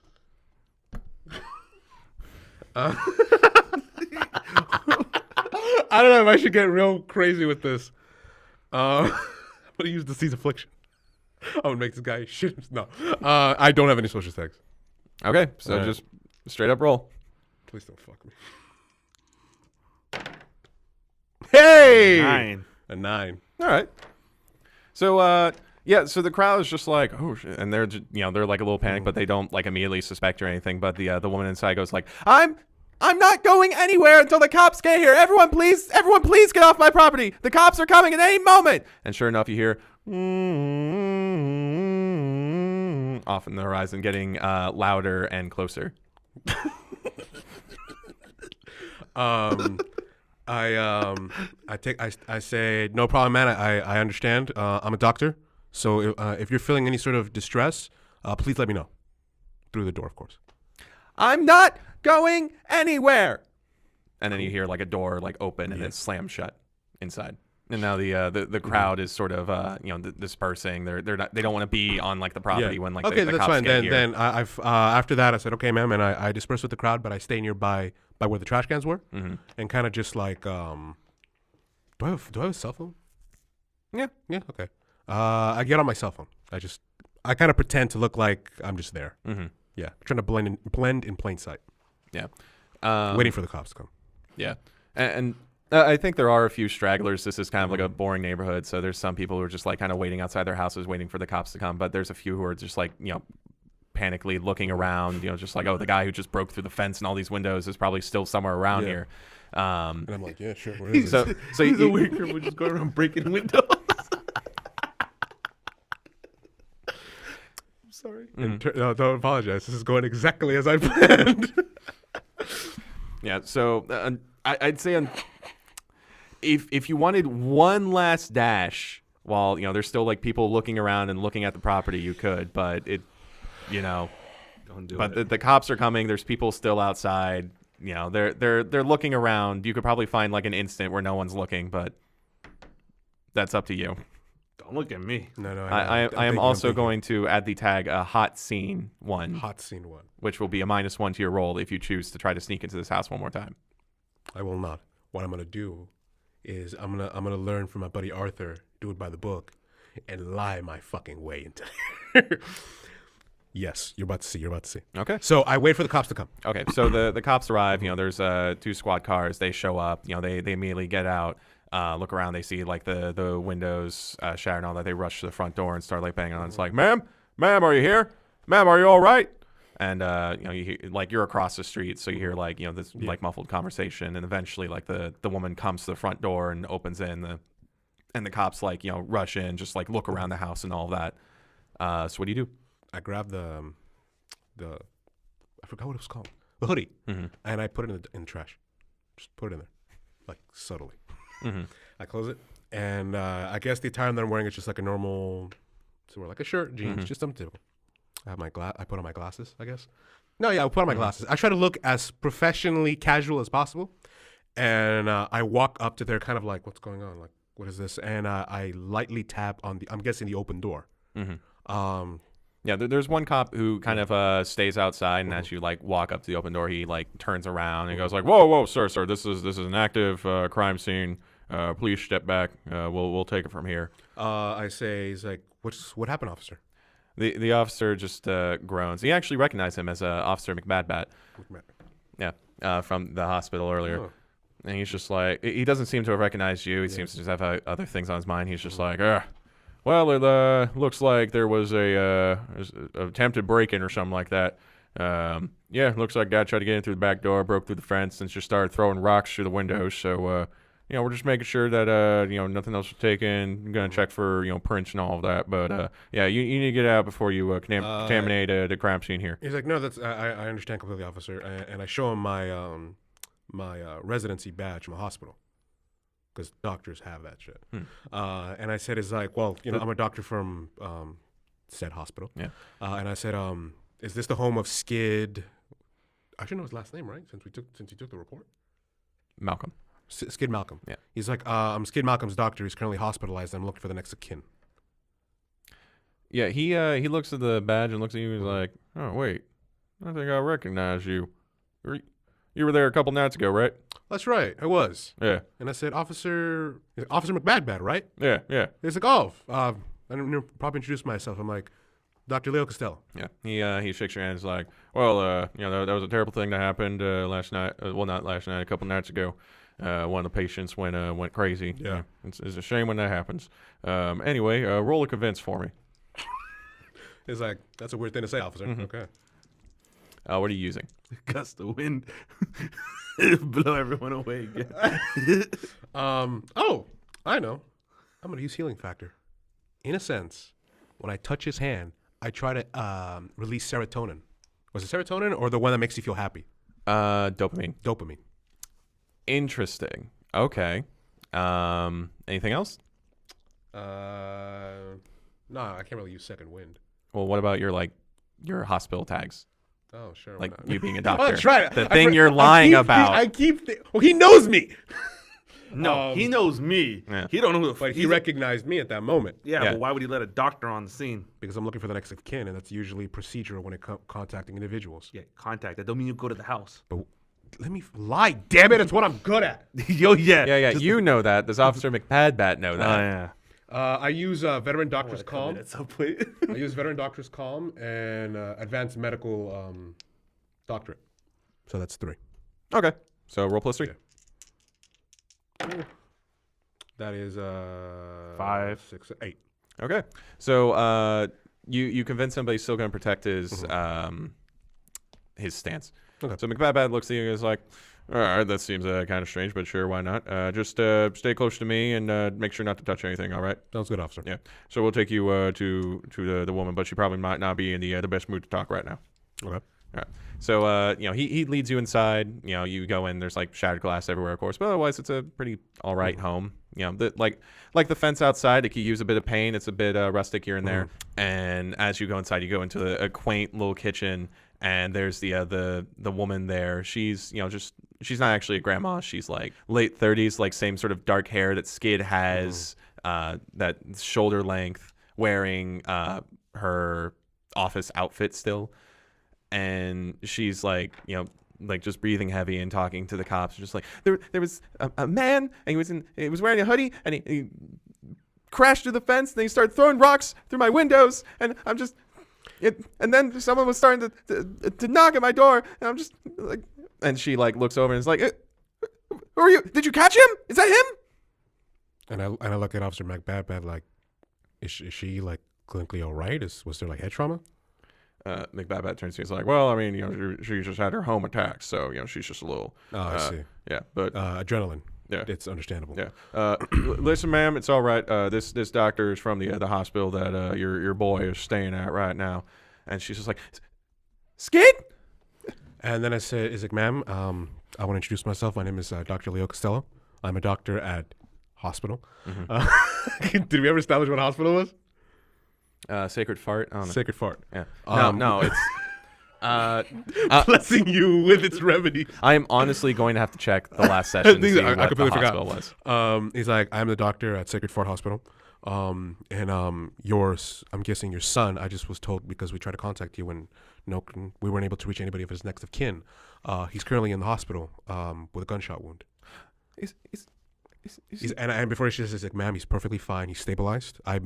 I don't know if I should get real crazy with this. I'm gonna use the Seas Affliction. I'm gonna make this guy shit. No, I don't have any social tags. Okay, so just straight up roll. Please don't fuck me. Hey, 9. A 9. All right. So yeah, so the crowd is just like, oh shit, and they're just, they're like a little panicked, but they don't like immediately suspect or anything. But the woman inside goes like, I'm not going anywhere until the cops get here. Everyone please get off my property. The cops are coming at any moment. And sure enough, you hear off in the horizon, getting louder and closer. I say, no problem, man. I understand. I'm a doctor. So if you're feeling any sort of distress, please let me know. Through the door, of course. I'm not going anywhere. And then you hear like a door like open and it slams shut inside. And now the crowd is sort of dispersing. They don't want to be on like the property when like the that's cops fine. get here. Then I've after that I said, okay, ma'am, and I dispersed with the crowd, but I stay nearby by where the trash cans were, and kind of just like, do I have a cell phone? Yeah, okay. I get on my cell phone. I kind of pretend to look like I'm just there. Yeah, trying to blend in plain sight. Yeah, waiting for the cops to come. Yeah, and I think there are a few stragglers. This is kind of like a boring neighborhood, so there's some people who are just like kind of waiting outside their houses, waiting for the cops to come. But there's a few who are just like, panically looking around, just like, oh, the guy who just broke through the fence and all these windows is probably still somewhere around here. And I'm like, yeah, sure. Where is it? So He's a weird criminal just going around breaking windows. I'm sorry. No, don't apologize. This is going exactly as I planned. Yeah, so I'd say if you wanted one last dash while there's still like people looking around and looking at the property, you could, but Don't do but it. the cops are coming. There's people still outside. They're looking around. You could probably find like an instant where no one's looking, but that's up to you. Don't look at me. No. I am also going to add the tag hot scene 1. Hot scene 1. Which will be a -1 to your roll if you choose to try to sneak into this house one more time. I will not. What I'm gonna do is I'm gonna learn from my buddy Arthur, do it by the book, and lie my fucking way into there. Yes, you're about to see. Okay. So I wait for the cops to come. Okay. So the cops arrive. There's 2 squad cars. They show up. They immediately get out. Look around. They see like the windows shattered and all that. They rush to the front door and start like banging on. It's like, ma'am, are you here? Ma'am, are you all right? And you hear, like, you're across the street, so you hear like this like muffled conversation, and eventually like the woman comes to the front door and opens in. And the cops like rush in, just like look around the house and all that. So what do you do? I grab the I forgot what it was called, the hoodie, and I put it in the trash. Just put it in there, like subtly. I close it, and I guess the attire that I'm wearing is just like a normal, like a shirt, jeans, just something typical. I have I put on my glasses, I guess. No, yeah, I put on my glasses. I try to look as professionally casual as possible, and I walk up to there, kind of like, what's going on? Like, what is this? And I lightly tap on I'm guessing the open door. Yeah, there's one cop who kind of stays outside, and as you like walk up to the open door, he like turns around and goes like, "Whoa, sir, this is an active crime scene. Please step back. We'll take it from here." I say, he's like, what happened, officer? The officer just groans. He actually recognized him as Officer McBadbat. Yeah, from the hospital earlier. Oh. And he's just like, he doesn't seem to have recognized you. He seems to just have other things on his mind. He's just like, well, it looks like there was a attempted break-in or something like that. Yeah, looks like a guy tried to get in through the back door, broke through the fence, and just started throwing rocks through the windows. So, we're just making sure that nothing else was taken. I'm gonna check for prints and all of that. But yeah, you need to get out before you contaminate the crime scene here. He's like, no, that's I understand completely, officer. And I show him my my residency badge from a hospital, because doctors have that shit. And I said, it's like, well, I'm a doctor from said hospital. Yeah. And I said, is this the home of Skid? I should know his last name, right? Since he took the report. Malcolm. Skid Malcolm. Yeah. He's like, I'm Skid Malcolm's doctor. He's currently hospitalized. I'm looking for the next of kin. Yeah, he looks at the badge and looks at you. He's like, oh wait, I think I recognize you. You were there a couple nights ago, right? That's right. I was. Yeah. And I said, Officer McBadbat, right? Yeah. He's like, oh, I didn't probably introduce myself. I'm like, Dr. Leo Castello. Yeah. He shakes your hand. He's like, well, that was a terrible thing that happened last night. Well, not last night, a couple nights ago. One of the patients went crazy. Yeah. It's a shame when that happens. Anyway, roll a convince for me. He's like, that's a weird thing to say, officer. Okay. What are you using? Gust of wind. Blow everyone away again. Oh, I know. I'm going to use healing factor. In a sense, when I touch his hand, I try to release serotonin. Was it serotonin or the one that makes you feel happy? Dopamine. Dopamine. Interesting. Okay. Anything else? No, I can't really use second wind. Well, what about your hospital tags? Oh, sure. Like you being a Oh, doctor. that's right. The thing you're lying about. Well, he knows me. No, he knows me. Yeah. He don't know who the fuck. But he recognized me at that moment. Yeah, Yeah. but why would he let a doctor on the scene? Because I'm looking for the next of kin, and that's usually procedural when it contacting individuals. Yeah, contact. That don't mean you go to the house. But let me lie. Damn it, it's what I'm good at. Yo, yeah. Yeah. You know that. Does Officer McBadbat know that? yeah. I use veteran doctor's calm. That's so play. I use veteran doctor's calm and advanced medical doctorate. So that's 3. Okay. So roll +3. Yeah. That is 5, 6, 8. Okay. So you convince him, but he's still going to protect his stance. Okay. So McBad looks at you and is like, all right, that seems kind of strange, but sure, why not? Just stay close to me and make sure not to touch anything, all right? Sounds good, officer. Yeah. So we'll take you to the woman, but she probably might not be in the best mood to talk right now. Okay. All right. So, he leads you inside. You go in. There's like shattered glass everywhere, of course, but otherwise it's a pretty all right home. Like the fence outside, it could use a bit of paint. It's a bit rustic here and there. And as you go inside, you go into a quaint little kitchen, and there's the woman there. She's she's not actually a grandma. She's like late 30s, like same sort of dark hair that Skid has, that shoulder length, wearing her office outfit still. And she's like, just breathing heavy and talking to the cops. Just like, there was a man, and he was wearing a hoodie, and he crashed through the fence, and he started throwing rocks through my windows, and and then someone was starting to knock at my door, and I'm just like, and she like looks over and is like, who are you? Did you catch him? Is that him? And I look at Officer McBad like, is she like clinically all right? Was there like head trauma? McBabat turns to me and is like, well, I mean, she just had her home attack, so, she's just a little... Oh, I see. Yeah, but... adrenaline. Yeah. It's understandable. Yeah. Listen, ma'am, it's all right. This doctor is from the hospital that your boy is staying at right now. And she's just like, Skid? And then I said, ma'am, I want to introduce myself. My name is Dr. Leo Castello. I'm a doctor at hospital. Did we ever establish what hospital was? Sacred Fart. I don't know. Sacred Fart. Yeah. No, it's blessing you with its remedy. I am honestly going to have to check the last session to see I what completely the hospital was. He's like, I'm the doctor at Sacred Fart Hospital. Yours, I'm guessing your son, I just was told because we tried to contact you and we weren't able to reach anybody of his next of kin. He's currently in the hospital with a gunshot wound. And before she says, like, ma'am, he's perfectly fine. He's stabilized. I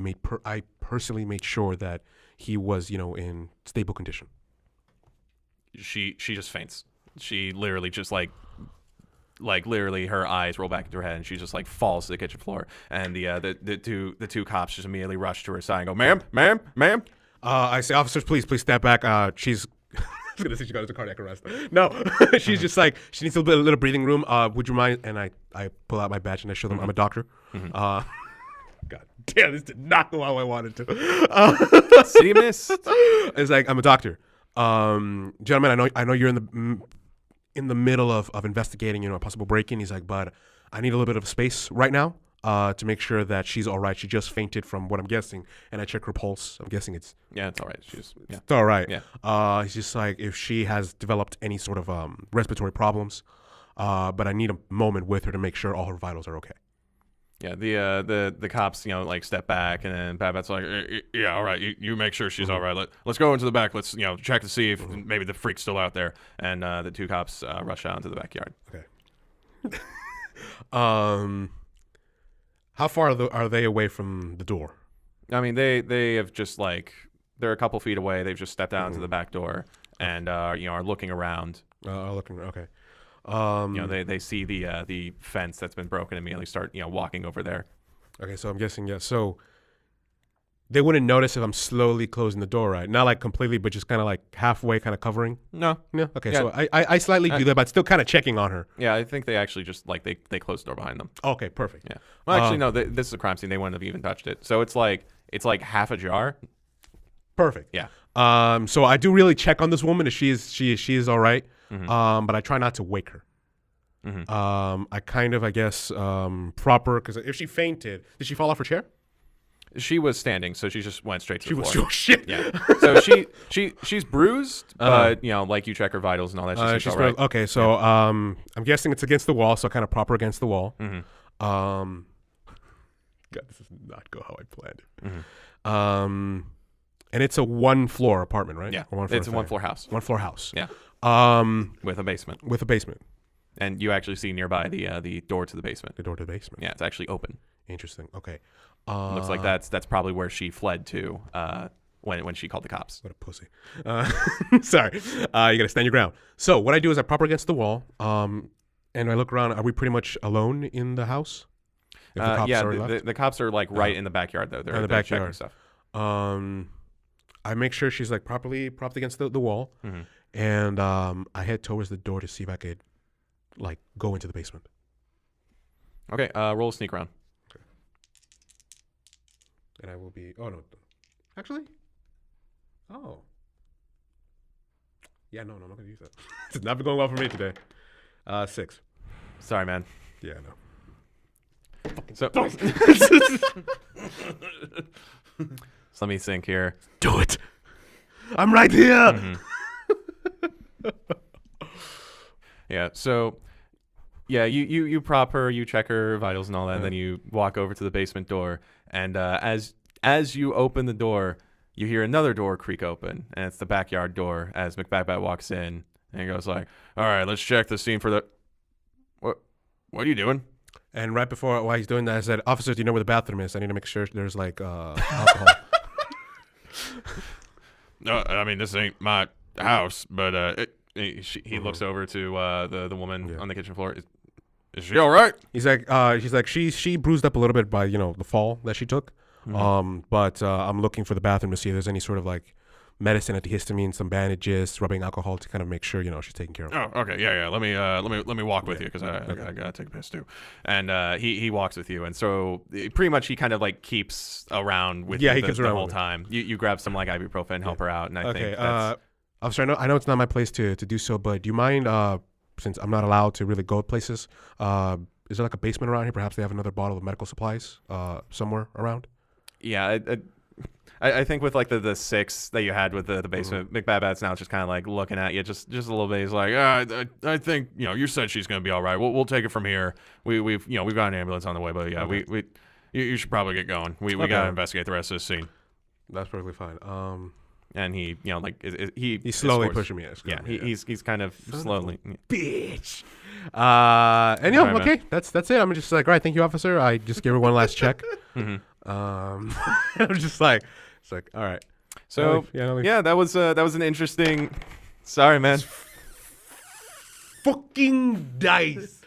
personally made sure that he was, in stable condition. She just faints. She literally just like literally her eyes roll back into her head, and she just like falls to the kitchen floor. And the two cops just immediately rush to her side and go, ma'am. I say, officers, please step back. She's. I was gonna say she got into cardiac arrest. No, she's just like, she needs a little breathing room. Would you mind? And I pull out my badge and I show them I'm a doctor. God damn, this did not go how I wanted to. See, miss. It's like, I'm a doctor. Gentlemen, I know you're in the middle of investigating, a possible break-in. He's like, but I need a little bit of space right now. To make sure that she's all right. She just fainted from what I'm guessing, and I check her pulse. I'm guessing it's all right. It's all right. Yeah. He's just like, if she has developed any sort of respiratory problems, but I need a moment with her to make sure all her vitals are okay. Yeah, the cops, like step back, and then Babette's like, yeah, all right, you make sure she's all right. Let's go into the back. Let's check to see if maybe the freak's still out there. And the two cops rush out into the backyard. Okay. How far are they away from the door? I mean, they have just they're a couple feet away. They've just stepped out into the back door and are looking around. Okay. They see the fence that's been broken and immediately start walking over there. Okay, so I'm guessing so they wouldn't notice if I'm slowly closing the door, right? Not like completely, but just kind of like halfway, kind of covering. No. Okay, Yeah. so I slightly do that, but still kind of checking on her. Yeah, I think they actually just they closed the door behind them. Okay, perfect. Yeah. Well, actually, no. This is a crime scene. They wouldn't have even touched it. So it's like half ajar. Perfect. Yeah. So I do really check on this woman if she is all right. But I try not to wake her. I kind of, I guess, proper, because if she fainted, did she fall off her chair? She was standing, so she just went straight to the floor. Oh, shit. Yeah. So she's bruised, but you check her vitals and all that. She's all right. Okay, so I'm guessing it's against the wall, so kind of proper against the wall. God, this does not go how I planned. And it's a one-floor apartment, right? Yeah. Or It's a one-floor house. One-floor house. Yeah. With a basement. With a basement. And you actually see nearby the door to the basement. The door to the basement. Yeah, it's actually open. Interesting. Okay. Looks like that's probably where she fled to when she called the cops. What a pussy. Sorry. You got to stand your ground. So what I do is I prop her against the wall. And I look around. Are we pretty much alone in the house? If the cops yeah, already left? the cops are like right in the backyard though. They're in the they're checking backyard. stuff. I make sure she's like properly propped against the wall, and I head towards the door to see if I could like go into the basement. Okay, roll a sneak round. Okay. And I will be. Oh no, actually. Oh. Yeah, no, I'm not gonna use that. It's not been going well for me today. 6. Sorry, man. Yeah, no. So, so let me think here. Do it. I'm right here. Yeah. So, yeah, you prop her, you check her vitals and all that, and then you walk over to the basement door. And as you open the door, you hear another door creak open, and it's the backyard door. As McBackbat walks in, and he goes like, "All right, let's check the scene for the." What are you doing? And right before while he's doing that, I said, "Officers, do you know where the bathroom is? I need to make sure there's like alcohol." No, I mean this ain't my house, but he looks over to the woman on the kitchen floor. Is she all right? He's like, she bruised up a little bit by the fall that she took. But I'm looking for the bathroom to see if there's any sort of like medicine, antihistamine, some bandages, rubbing alcohol to kind of make sure she's taken care of. Oh, okay, yeah. Let me walk with you because I gotta take a piss too. And he walks with you, and so pretty much he kind of like keeps around with you he keeps the around whole with time. You grab some like ibuprofen, help her out, and I think that's... Officer, I know it's not my place to do so, but do you mind, since I'm not allowed to really go places, is there like a basement around here? Perhaps they have another bottle of medical supplies somewhere around? Yeah, I think with like the 6 that you had with the basement, McBabat's now just kind of like looking at you just a little bit. He's like, I think you said she's gonna be all right. We'll take it from here. We've got an ambulance on the way, but yeah, you should probably get going. We gotta investigate the rest of this scene. That's perfectly fine. And he he's slowly pushing me. Yeah, he's kind of slowly. Bitch. And okay, man. That's it. I'm just like, all right, thank you, officer. I just gave her one last check. I'm just like, it's like, all right. So that was an interesting. Sorry, man. Fucking dice.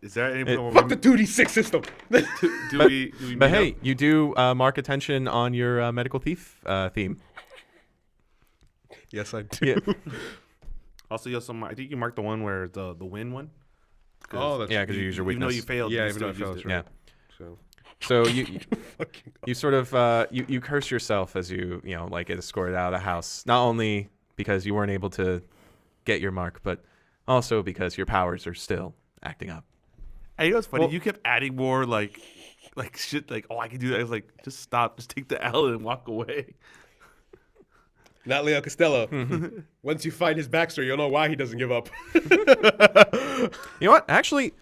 Is there any? Fuck the 2D6 system. do we but hey, you do mark attention on your medical thief theme. Yes, I do. Yeah. Also, you have I think you marked the one where the win one. Oh, that's because you use your weakness. Even though you failed. Yeah, even though I failed. Yeah. So you sort of you curse yourself as you like get escorted out of the house. Not only because you weren't able to get your mark, but also because your powers are still acting up. And you know what's funny? You kept adding more like shit. Like, oh, I can do that. I was like, just stop. Just take the L and walk away. Not Leo Castello. Once you find his backstory, you'll know why he doesn't give up. You know what? Actually,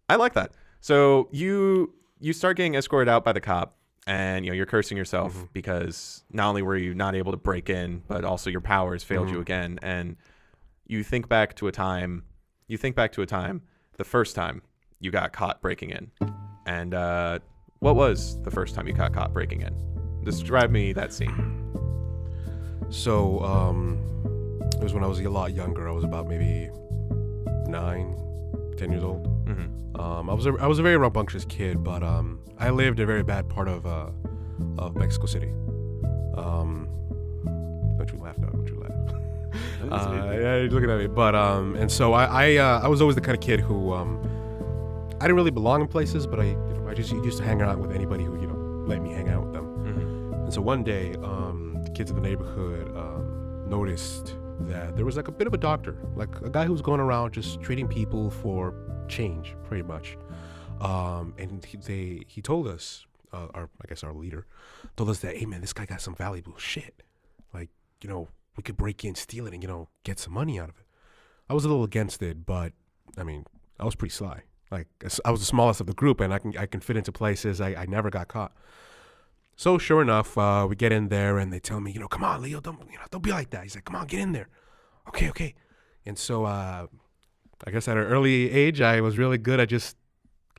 I like that. So you start getting escorted out by the cop, and you're cursing yourself because not only were you not able to break in, but also your powers failed you again. And you think back to a time. The first time you got caught breaking in, and what was the first time you got caught breaking in? Describe me that scene. So, it was when I was a lot younger. I was about maybe 9, 10 years old. I was a very rambunctious kid, but I lived a very bad part of Mexico City. Don't you laugh, dog? Don't you laugh? Yeah, you're looking at me. But and so I was always the kind of kid who I didn't really belong in places, but I just used to hang out with anybody who let me hang out with them. And so one day, the kids in the neighborhood noticed that there was like a bit of a doctor, like a guy who was going around just treating people for change, pretty much. And he told us, our leader, told us that, hey man, this guy got some valuable shit. Like, we could break in, steal it, and get some money out of it. I was a little against it, but I mean, I was pretty sly. Like, I was the smallest of the group, and I can fit into places. I never got caught. So sure enough, we get in there and they tell me, come on, Leo, don't be like that. He's like, come on, get in there. Okay. And so I guess at an early age, I was really good at just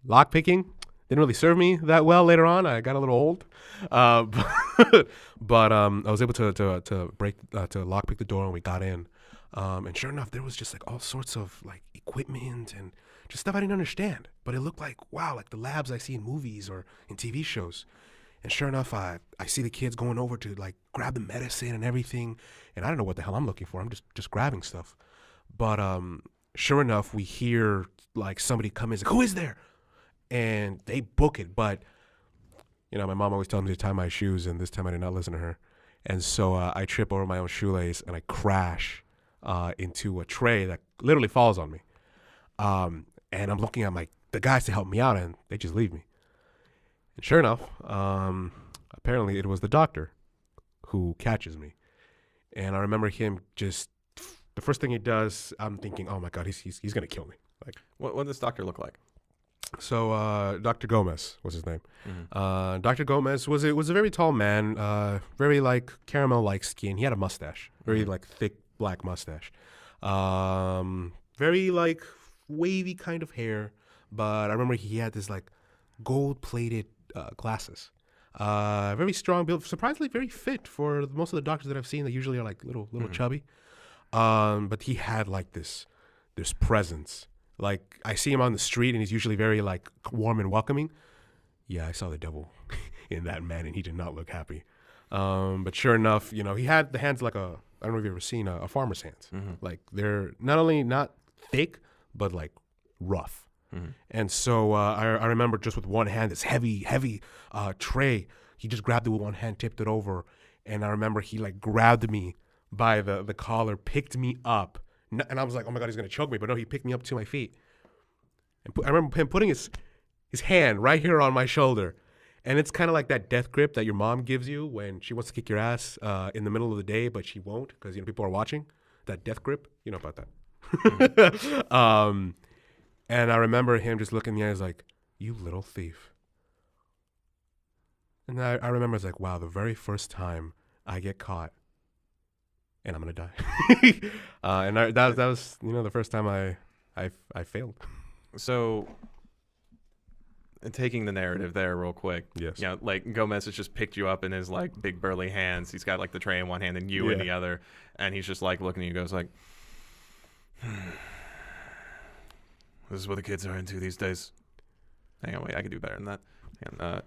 lockpicking. Didn't really serve me that well later on. I got a little old, but I was able to lockpick the door, and we got in. And sure enough, there was just like all sorts of like equipment and just stuff I didn't understand. But it looked like, wow, like the labs I see in movies or in TV shows. And sure enough, I see the kids going over to like grab the medicine and everything. And I don't know what the hell I'm looking for. I'm just grabbing stuff. But sure enough, we hear like somebody come in and say, who is there? And they book it. But, you know, my mom always tells me to tie my shoes. And this time I did not listen to her. And so I trip over my own shoelace and I crash into a tray that literally falls on me. And I'm looking at the guys to help me out, and they just leave me. And sure enough, apparently it was the doctor who catches me. And I remember him just, the first thing he does, I'm thinking, oh my God, he's going to kill me. Like, What does this doctor look like? So Dr. Gomez was his name. Dr. Gomez was a very tall man, very like caramel-like skin. He had a mustache, very like thick black mustache. Very like wavy kind of hair, but I remember he had this like gold-plated glasses. Very strong build, surprisingly very fit for most of the doctors that I've seen that usually are like little chubby. But he had like this presence. Like, I see him on the street, and he's usually very, like, warm and welcoming. Yeah, I saw the devil in that man, and he did not look happy. But sure enough, you know, he had the hands like I don't know if you've ever seen a farmer's hands. Like, they're not only not thick, but, like, rough. And so I remember just with one hand, this heavy tray, he just grabbed it with one hand, tipped it over, and I remember he, like, grabbed me by the collar, picked me up. And I was like, oh my God, he's going to choke me. But no, he picked me up to my feet. And I remember him putting his hand right here on my shoulder. And it's kind of like that death grip that your mom gives you when she wants to kick your ass in the middle of the day, but she won't because, you know, people are watching. That death grip, you know about that. And I remember him just looking at me and I was like, you little thief. And I remember I was like, wow, the very first time I get caught, and I'm gonna die. And that was, you know, the first time I failed. So, taking the narrative there real quick. Yes. Yeah, like Gomez has just picked you up in his like big burly hands. He's got like the tray in one hand and you in the other, and he's just like looking at you, goes like, "This is what the kids are into these days." Hang on, wait, I can do better than that. And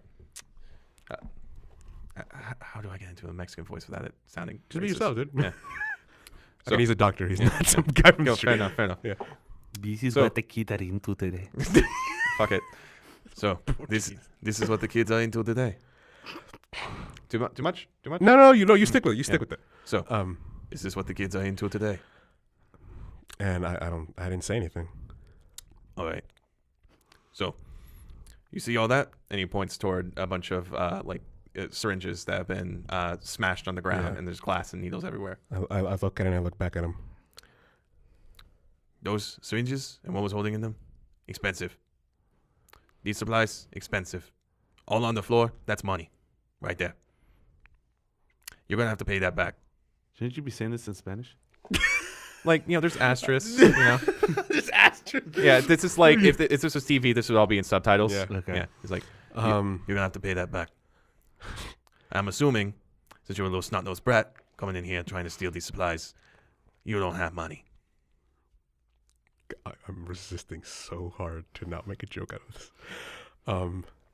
how do I get into a Mexican voice without it sounding Just be racist? yourself, dude. Yeah. I mean, he's a doctor. He's not some guy from the street. Fair enough. Yeah. This is So- what the kids are into today. Fuck it. So this is what the kids are into today. Too much? No, you stick with it. You stick with it. So is this what the kids are into today? And I didn't say anything. All right. So you see all that, and he points toward a bunch of syringes that have been smashed on the ground, and there's glass and needles everywhere. I look at it and I look back at him. Those syringes and what was holding in them, expensive. These supplies, expensive. All on the floor, that's money, right there. You're gonna have to pay that back. Shouldn't you be saying this in Spanish? Like, you know, there's asterisks, you know. There's asterisks. Yeah, this is like if this was TV, this would all be in subtitles. Yeah. Okay. Yeah, he's like, you're gonna have to pay that back. I'm assuming, since you're a little snot-nosed brat coming in here trying to steal these supplies, you don't have money. I'm resisting so hard to not make a joke out of this.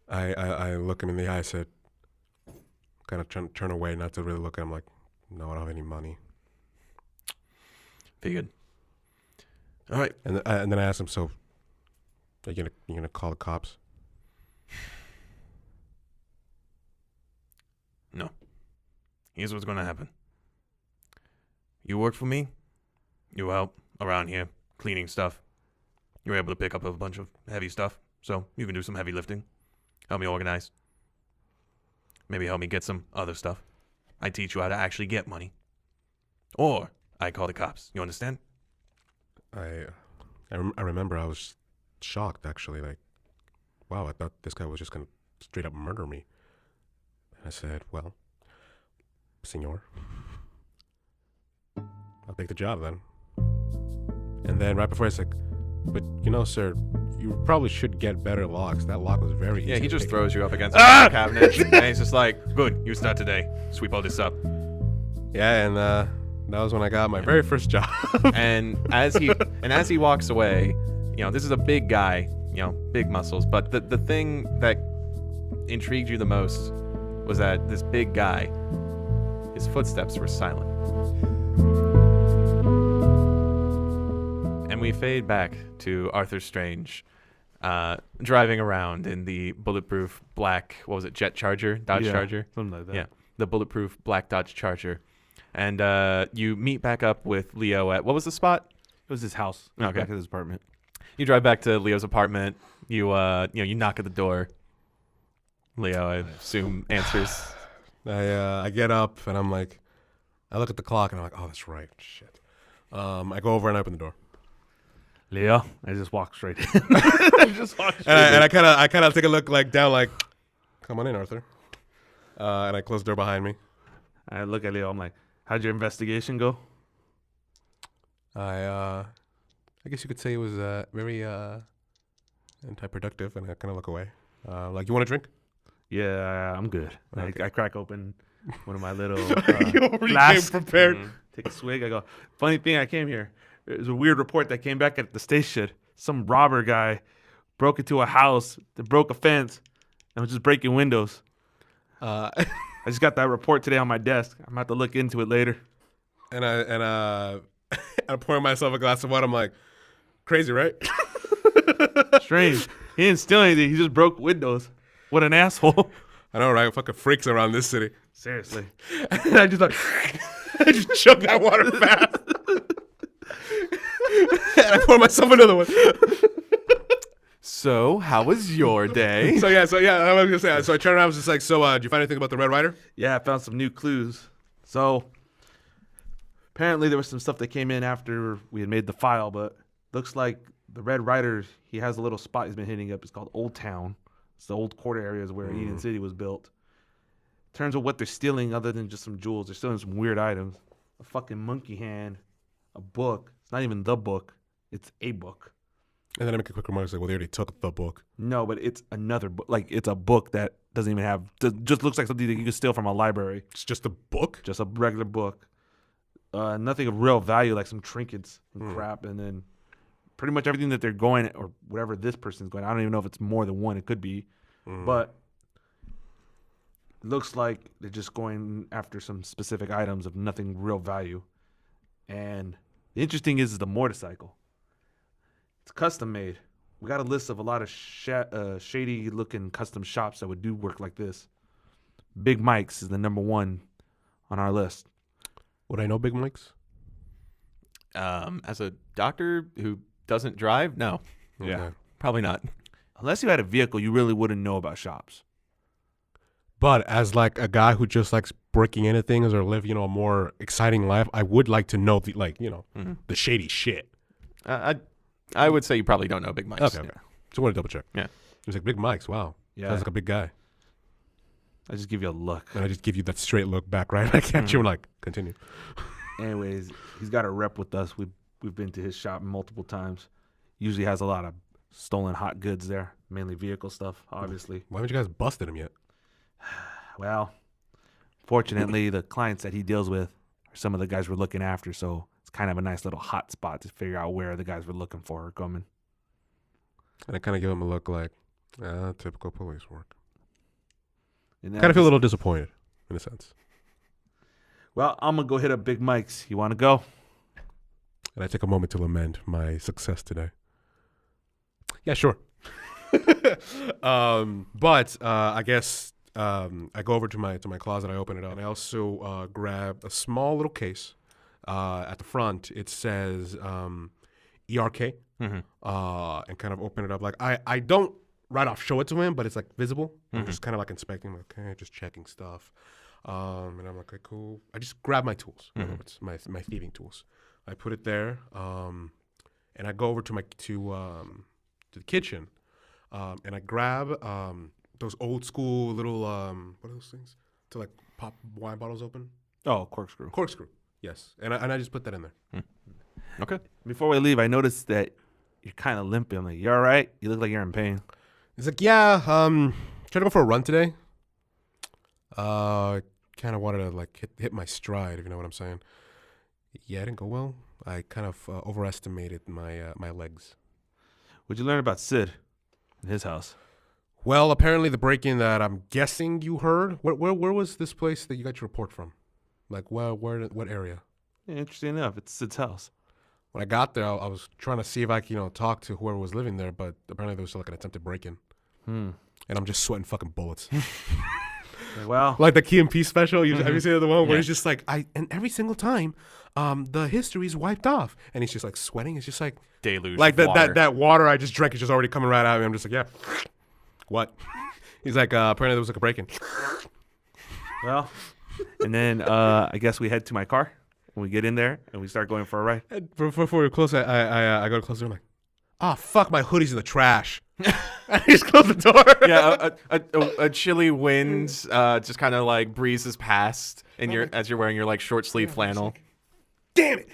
I look him in the eye. I said, kind of turn away, not to really look at him. Like, no, I don't have any money. Figured. All right. And then I asked him, so, are you gonna call the cops? No. Here's what's gonna happen. You work for me. You help around here cleaning stuff. You were able to pick up a bunch of heavy stuff, so you can do some heavy lifting. Help me organize. Maybe help me get some other stuff. I teach you how to actually get money. Or I call the cops. You understand? I remember I was shocked, actually. Like, wow, I thought this guy was just going to straight up murder me. And I said, well, senor, I'll take the job then. And then right before I said, but, you know, sir, you probably should get better locks. That lock was very easy. Yeah, he to just pick throws you up against the cabinet, and he's just like, good, you start today. Sweep all this up. Yeah, and that was when I got my very first job. And as he walks away, this is a big guy, big muscles. But the thing that intrigued you the most was that this big guy, his footsteps were silent. And we fade back to Arthur Strange driving around in the bulletproof black, Jet Charger? Dodge Charger? Something like that. Yeah, the bulletproof black Dodge Charger. And you meet back up with Leo at, what was the spot? It was his house. Okay. Back at his apartment. You drive back to Leo's apartment. You knock at the door. Leo, I assume, answers. I get up and I'm like, I look at the clock and I'm like, oh, that's right. Shit. I go over and I open the door. Leo, I just walk straight in. And I kind of take a look like down, like, come on in, Arthur. And I close the door behind me. I look at Leo. I'm like, how'd your investigation go? I guess you could say it was very anti-productive, and I kind of look away. Like, you want a drink? Yeah, I'm good. Okay. I crack open one of my little You already flasks. came prepared. Take a swig. I go, funny thing, I came here. There's a weird report that came back at the station. Some robber guy broke into a house, that broke a fence, and was just breaking windows. I just got that report today on my desk. I'm about to look into it later. And I pour myself a glass of water. I'm like, crazy, right? Strange. He didn't steal anything. He just broke windows. What an asshole. I know, right? Fucking freaks around this city. Seriously. And I just like, I just chug that water fast. And I pour myself another one. So, how was your day? So yeah, I was gonna say. So I turned around, I was just like, so did you find anything about the Red Rider? Yeah, I found some new clues. So apparently there was some stuff that came in after we had made the file, but looks like the Red Rider, he has a little spot he's been hitting up. It's called Old Town. It's the old quarter areas where Eden City was built. In terms of what they're stealing, other than just some jewels, they're stealing some weird items. A fucking monkey hand, a book. It's not even the book. It's a book. And then I make a quick remark, like, well, they already took the book. No, but it's another book. Like, it's a book that doesn't even have, just looks like something that you could steal from a library. It's just a book? Just a regular book. Nothing of real value, like some trinkets and crap. And then pretty much everything that they're going, or whatever this person's going, I don't even know if it's more than one. It could be. But it looks like they're just going after some specific items of nothing real value. And the interesting is the motorcycle. It's custom made. We got a list of a lot of shady looking custom shops that would do work like this. Big Mike's is the number one on our list. Would I know Big Mike's? As a doctor who doesn't drive, no. Okay. Probably not. Unless you had a vehicle, you really wouldn't know about shops. But as like a guy who just likes breaking into things or live, a more exciting life, I would like to know the the shady shit. I would say you probably don't know Big Mike's. Okay. So I want to double check. Yeah. It was like Big Mike's. Wow. Yeah. Sounds like a big guy. I just give you a look. And I just give you that straight look back, right? I catch you and like, continue. Anyways, he's got a rep with us. We've been to his shop multiple times. Usually has a lot of stolen hot goods there, mainly vehicle stuff, obviously. Why haven't you guys busted him yet? Well, fortunately, the clients that he deals with are some of the guys we're looking after, so it's kind of a nice little hot spot to figure out where the guys we're looking for are coming. And I kind of give him a look like, typical police work. And Kind of feel a little disappointed, in a sense. Well, I'm going to go hit up Big Mike's. You want to go? And I take a moment to lament my success today. Yeah, sure. But I guess I go over to my closet. I open it up. And I also grab a small little case. At the front, it says ERK. And kind of open it up. Like I don't right off show it to him, but it's like visible. I'm just kind of like inspecting. Like, okay, just checking stuff. And I'm like, okay, cool. I just grab my tools. In other words, my thieving tools. I put it there. And I go over to the kitchen. And I grab those old school little what are those things to like pop wine bottles open? Oh, corkscrew. Corkscrew. Yes. And I just put that in there. Okay. Before we leave, I noticed that you're kind of limping. I'm like, you all right? You look like you're in pain. He's like, yeah, trying to go for a run today. Kind of wanted to like hit my stride, if you know what I'm saying. Yeah, it didn't go well. I kind of overestimated my legs. What'd you learn about Sid in his house? Well, apparently the break-in that I'm guessing you heard. Where was this place that you got your report from? Like, what area? Yeah, interesting enough, it's Sid's house. When I got there, I was trying to see if I could, talk to whoever was living there, but apparently there was like an attempted break-in. And I'm just sweating fucking bullets. Well, Like the Key and Peele special. Have you seen the one where he's just like, and every single time, the history's wiped off, and he's just like sweating. It's just like Deluge. like of water. that water I just drank is just already coming right out of me. I'm just like, yeah. What? He's like, apparently there was like a break-in. well, and then I guess we head to my car. And we get in there and we start going for a ride. And before we close, I go to close the door. I'm like, fuck, my hoodie's in the trash. I just close the door. Yeah, a chilly wind just kind of like breezes past, and as you're wearing your like short sleeve flannel. Damn it.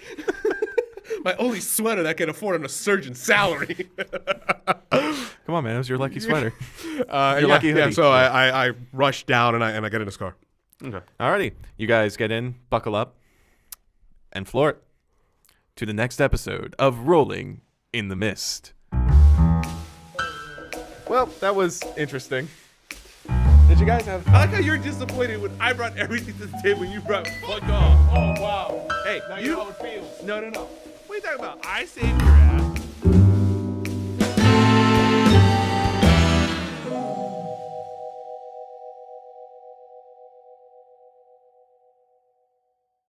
My only sweater that I can afford on a surgeon's salary. Come on, man, it was your lucky sweater. Your lucky hoodie. So I rush down and I get in his car. Okay. Alrighty, you guys get in, buckle up, and floor it to the next episode of Rolling in the Mist. Well, that was interesting. Did you guys have? I like how you're disappointed when I brought everything to the table and you brought fuck off. Oh, wow. Hey, now you know how it feels. No. What are you talking about? I saved your ass.